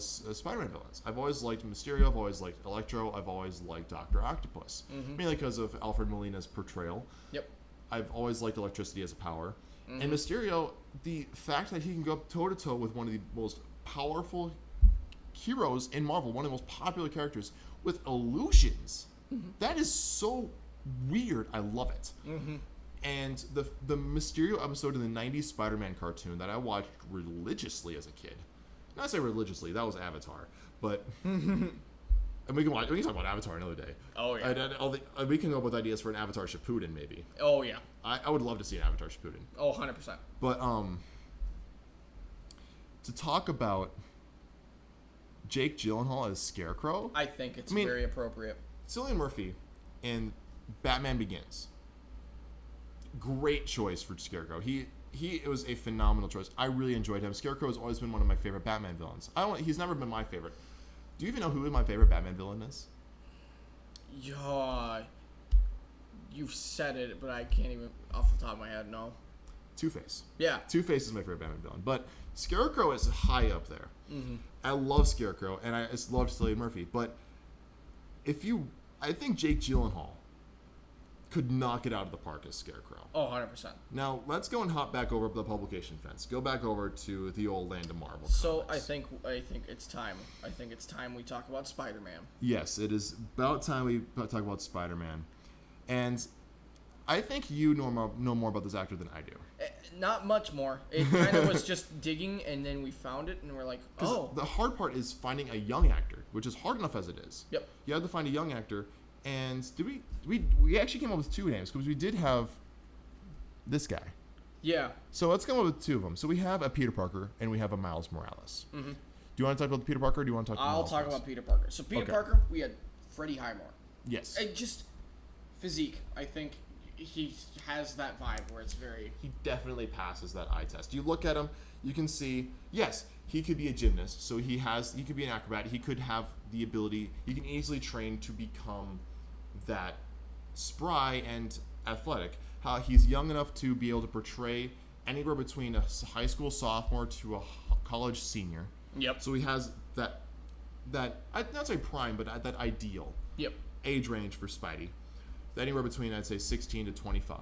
Speaker 1: Spider-Man villains. I've always liked Mysterio. I've always liked Electro. I've always liked Dr. Octopus. Mm-hmm. Mainly because of Alfred Molina's portrayal.
Speaker 2: Yep.
Speaker 1: I've always liked electricity as a power. Mm-hmm. And Mysterio, the fact that he can go toe-to-toe with one of the most powerful heroes in Marvel, one of the most popular characters, with illusions. That is so weird. I love it. And the Mysterio episode in the 90s Spider-Man cartoon that I watched religiously as a kid. Not say religiously, that was Avatar. But and we can talk about Avatar another day.
Speaker 2: Oh, yeah.
Speaker 1: We can come up with ideas for an Avatar Shippuden, maybe.
Speaker 2: Oh, yeah.
Speaker 1: I would love to see an Avatar Shippuden.
Speaker 2: Oh, 100%.
Speaker 1: But to talk about Jake Gyllenhaal as Scarecrow,
Speaker 2: I think it's very appropriate.
Speaker 1: Cillian Murphy in Batman Begins. Great choice for Scarecrow. It was a phenomenal choice. I really enjoyed him. Scarecrow has always been one of my favorite Batman villains. He's never been my favorite. Do you even know who my favorite Batman villain is?
Speaker 2: Yeah, you've said it, but I can't even off the top of my head. No.
Speaker 1: Two-Face.
Speaker 2: Yeah.
Speaker 1: Two-Face is my favorite Batman villain, but Scarecrow is high up there. I love Scarecrow, and I just love Cillian Murphy. But I think Jake Gyllenhaal could knock it out of the park as Scarecrow.
Speaker 2: Oh, 100%.
Speaker 1: Now, let's go and hop back over the publication fence. Go back over to the old land of Marvel.
Speaker 2: So,
Speaker 1: comics.
Speaker 2: I think it's time. I think it's time we talk about Spider-Man.
Speaker 1: Yes, it is about time we talk about Spider-Man. And I think you know more about this actor than I do.
Speaker 2: Not much more. It kind of was just digging, and then we found it, and we're like, oh.
Speaker 1: The hard part is finding a young actor, which is hard enough as it is.
Speaker 2: Yep. You
Speaker 1: have to find a young actor. And we actually came up with two names because we did have this guy.
Speaker 2: Yeah.
Speaker 1: So let's come up with two of them. So we have a Peter Parker and we have a Miles Morales. Do you want to talk about Peter Parker or do you want to talk about Miles Morales?
Speaker 2: I'll talk about Peter Parker. So Peter Parker, we had Freddie Highmore.
Speaker 1: Yes.
Speaker 2: Just physique. I think he has that vibe where it's very...
Speaker 1: He definitely passes that eye test. You look at him, you can see, yes, he could be a gymnast. So he could be an acrobat. He could have the ability, he can easily train to become that spry and athletic. How he's young enough to be able to portray anywhere between a high school sophomore to a college senior.
Speaker 2: Yep.
Speaker 1: So he has that I'd not say prime, but that ideal age range for Spidey. Anywhere between, I'd say, 16 to 25.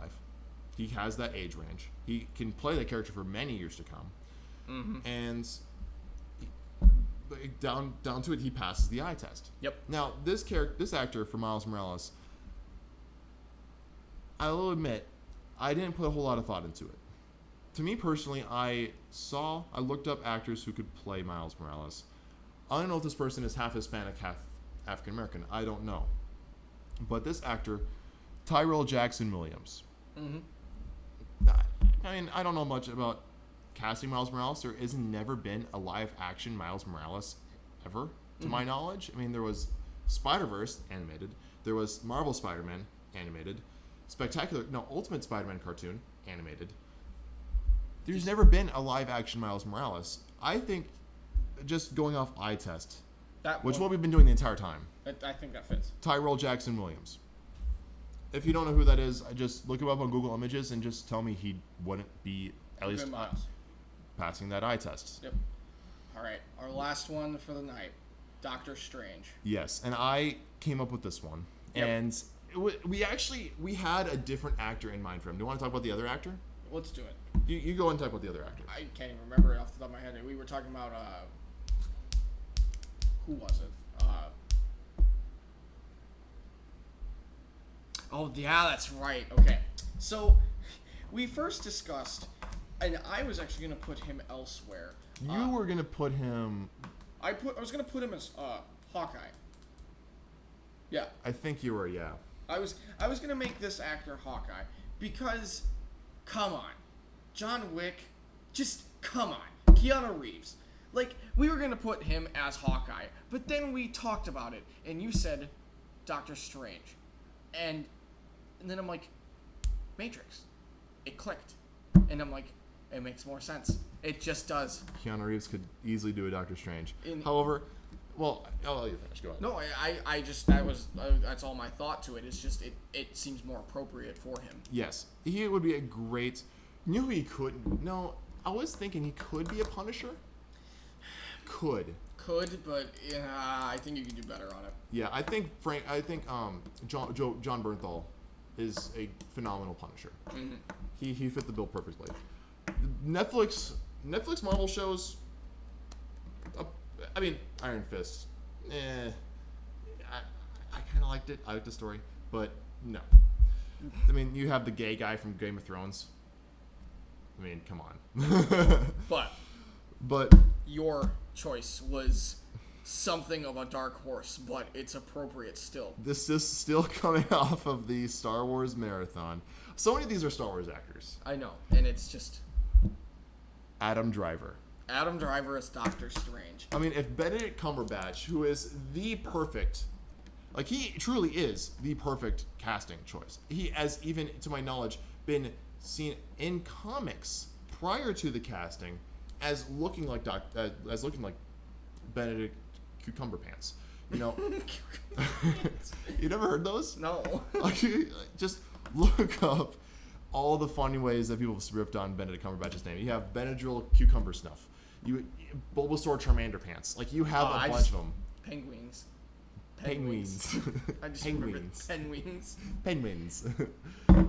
Speaker 1: He has that age range. He can play that character for many years to come. And down to it, he passes the eye test.
Speaker 2: Yep.
Speaker 1: Now, this actor for Miles Morales, I will admit, I didn't put a whole lot of thought into it. To me personally, I looked up actors who could play Miles Morales. I don't know if this person is half Hispanic, half African American. I don't know. But this actor, Tyrell Jackson Williams. I mean, I don't know much about casting Miles Morales. There has never been a live-action Miles Morales ever, to my knowledge. I mean, there was Spider-Verse animated. There was Marvel Spider-Man animated. Ultimate Spider-Man cartoon animated. There's never been a live-action Miles Morales. I think, just going off eye test, which is what we've been doing the entire time.
Speaker 2: I think that fits.
Speaker 1: Tyrell Jackson Williams. If you don't know who that is, I just look him up on Google Images and just tell me he wouldn't be at least passing that eye test.
Speaker 2: Yep. All right, our last one for the night, Doctor Strange.
Speaker 1: Yes, and I came up with this one, and we had a different actor in mind for him. Do you want to talk about the other actor?
Speaker 2: Let's do it.
Speaker 1: You go and talk about the other actor.
Speaker 2: I can't even remember it off the top of my head. We were talking about who was it? Oh, yeah, that's right. Okay. So, we first discussed, and I was actually going to put him elsewhere.
Speaker 1: You were going to put him...
Speaker 2: I was going to put him as Hawkeye. Yeah.
Speaker 1: I think you were, yeah.
Speaker 2: I was going to make this actor Hawkeye because, come on. John Wick, just come on. Keanu Reeves. Like, we were going to put him as Hawkeye, but then we talked about it, and you said Doctor Strange. And then I'm like, Matrix. It clicked. And I'm like, it makes more sense. It just does.
Speaker 1: Keanu Reeves could easily do a Doctor Strange. However, well, I'll let you finish. Go ahead.
Speaker 2: No, that's all my thought to it. It's just, it seems more appropriate for him.
Speaker 1: Yes. He would be a great... You know who he could... No, I was thinking he could be a Punisher. Could, but
Speaker 2: I think you can do better on it.
Speaker 1: Yeah, I think John Bernthal is a phenomenal Punisher. He fit the bill perfectly. Netflix Marvel shows, I mean, Iron Fist. I kind of liked it. I liked the story, but no. I mean, you have the gay guy from Game of Thrones. I mean, come on. But
Speaker 2: your choice was something of a dark horse, but it's appropriate still.
Speaker 1: This is still coming off of the Star Wars marathon. So many of these are Star Wars actors.
Speaker 2: I know, and it's just
Speaker 1: Adam Driver.
Speaker 2: Adam Driver as Doctor Strange.
Speaker 1: I mean, if Benedict Cumberbatch, who is the perfect, like he truly is the perfect casting choice. He has, even to my knowledge, been seen in comics prior to the casting as looking like Benedict Cucumber Pants. You know, you never heard those?
Speaker 2: No.
Speaker 1: Just look up all the funny ways that people have ripped on Benedict Cumberbatch's name. You have Benadryl Cucumber Snuff. You Bulbasaur Charmander Pants. Like you have a bunch of them.
Speaker 2: Penguins.
Speaker 1: Penguins.
Speaker 2: I just
Speaker 1: Penguins.
Speaker 2: Penguins.
Speaker 1: Penguins.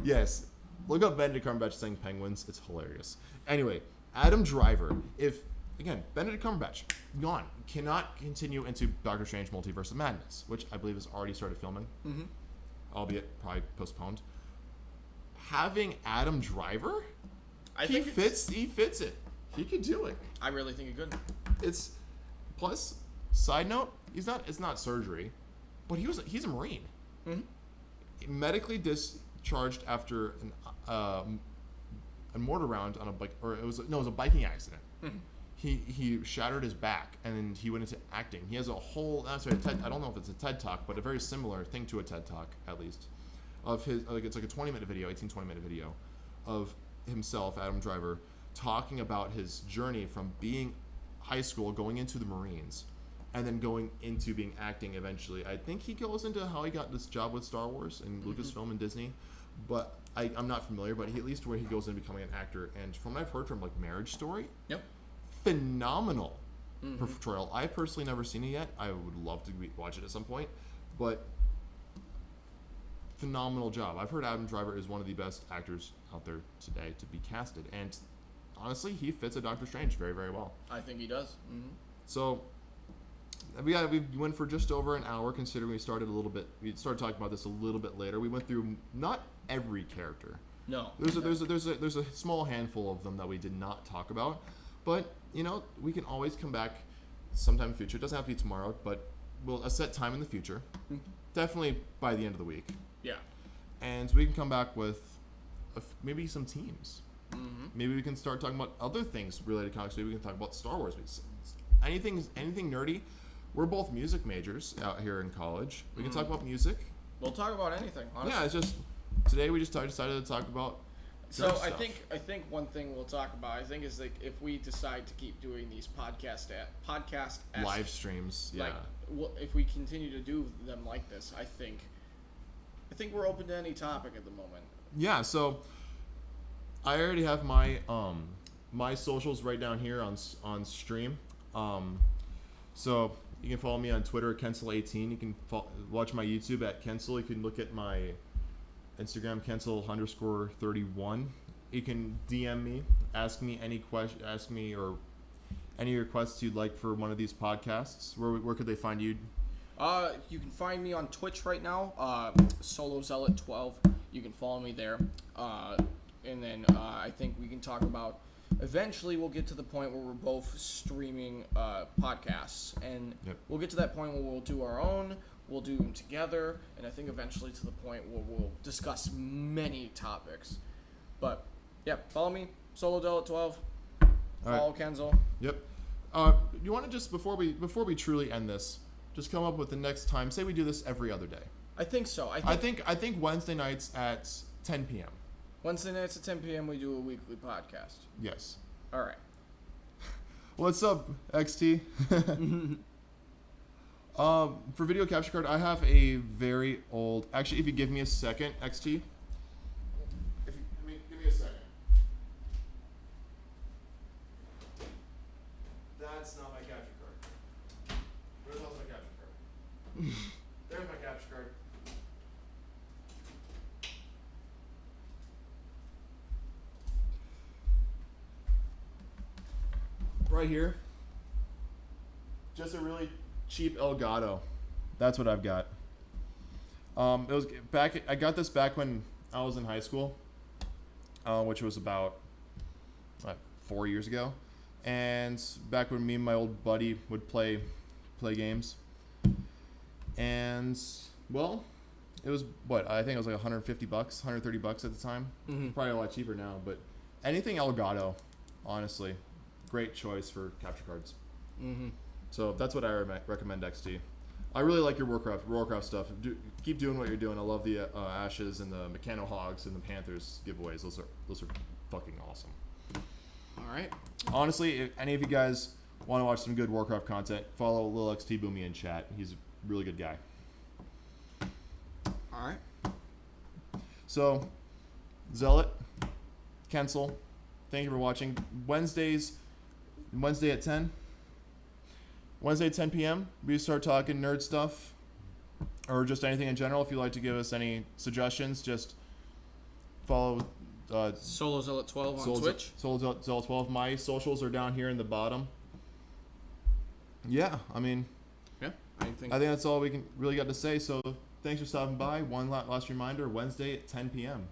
Speaker 1: Yes. Look up Benedict Cumberbatch saying penguins. It's hilarious. Anyway, Adam Driver. If, again, Benedict Cumberbatch, gone. Cannot continue into Doctor Strange Multiverse of Madness, which I believe has already started filming. Mm-hmm. Albeit probably postponed. Having Adam Driver, he fits it. He could do it.
Speaker 2: I really think he could.
Speaker 1: It's plus. Side note: it's not surgery, but he's a Marine. Mm-hmm. Medically discharged after a mortar round on a bike, or it was a biking accident. Mm-hmm. He shattered his back, and then he went into acting. He has a whole I don't know if it's a TED Talk, but a very similar thing to a TED Talk, at least, of his, like it's like a 20-minute video of himself, Adam Driver, talking about his journey from being high school, going into the Marines, and then going into being acting eventually. I think he goes into how he got this job with Star Wars and Lucasfilm and Disney, but I'm not familiar, but at least where he goes into becoming an actor. And from what I've heard from like Marriage Story, phenomenal portrayal. I've personally never seen it yet. I would love to watch it at some point, but phenomenal job. I've heard Adam Driver is one of the best actors out there today to be casted, and honestly, he fits a Doctor Strange very, very well.
Speaker 2: I think he does. Mm-hmm.
Speaker 1: So we went for just over an hour, considering we started talking about this a little bit later. We went through not every character.
Speaker 2: No.
Speaker 1: There's a small handful of them that we did not talk about, but we can always come back sometime in the future. It doesn't have to be tomorrow, but we'll set time in the future. Mm-hmm. Definitely by the end of the week. Yeah. And we can come back with maybe some teams. Mm-hmm. Maybe we can start talking about other things related to comics. Maybe we can talk about Star Wars. Anything nerdy. We're both music majors out here in college. We can talk about music.
Speaker 2: We'll talk about anything, honestly.
Speaker 1: Yeah, it's just today we just decided to talk about.
Speaker 2: So I think one thing we'll talk about, is like if we decide to keep doing these podcast
Speaker 1: live streams, yeah.
Speaker 2: Like, if we continue to do them like this, I think we're open to any topic at the moment.
Speaker 1: Yeah. So I already have my my socials right down here on stream. So you can follow me on Twitter at Kensil18. You can watch my YouTube at Kensil. You can look at my Instagram, Kensil_31. You can DM me, ask me or any requests you'd like for one of these podcasts. Where could they find you?
Speaker 2: You can find me on Twitch right now, SoloZealot12. You can follow me there. And then I think we can talk about, eventually we'll get to the point where we're both streaming podcasts. And we'll get to that point where we'll do our own, we'll do them together, and I think eventually to the point where we'll discuss many topics. But, yeah, follow me, SoloZealot12. Follow Kensil.
Speaker 1: Yep. You want to just, before we truly end this, just come up with the next time. Say we do this every other day.
Speaker 2: I think so.
Speaker 1: I think Wednesday nights at 10 p.m.
Speaker 2: Wednesday nights at 10 p.m. we do a weekly podcast.
Speaker 1: Yes.
Speaker 2: All right.
Speaker 1: What's up, XT? For video capture card, I have a very old. Actually, if you give me a second, XT. Give me a second. That's not my capture card. Where's my capture card? There's my capture card. Right here. just a really cheap Elgato. That's what I've got. It was back. I got this back when I was in high school, which was about 4 years ago, and back when me and my old buddy would play games. And well, it was what I think it was like $150, $130 at the time.
Speaker 2: Mm-hmm.
Speaker 1: Probably a lot cheaper now, but anything Elgato, honestly, great choice for capture cards.
Speaker 2: Mm-hmm.
Speaker 1: So that's what I recommend XT. I really like your Warcraft stuff. Keep doing what you're doing. I love the Ashes and the Mechano Hogs and the Panthers giveaways. Those are fucking awesome.
Speaker 2: All right.
Speaker 1: Honestly, if any of you guys want to watch some good Warcraft content, follow Lil XT Boomy in chat. He's a really good guy.
Speaker 2: All right.
Speaker 1: So, Zealot, Kensil, thank you for watching. Wednesday at 10. Wednesday at 10 p.m. we start talking nerd stuff or just anything in general. If you'd like to give us any suggestions, just follow
Speaker 2: SoloZealot 12 on Twitch.
Speaker 1: SoloZealot 12. My socials are down here in the bottom. Yeah, I mean,
Speaker 2: Yeah, I think
Speaker 1: that's all we can really got to say. So thanks for stopping by. One last reminder, Wednesday at 10 p.m.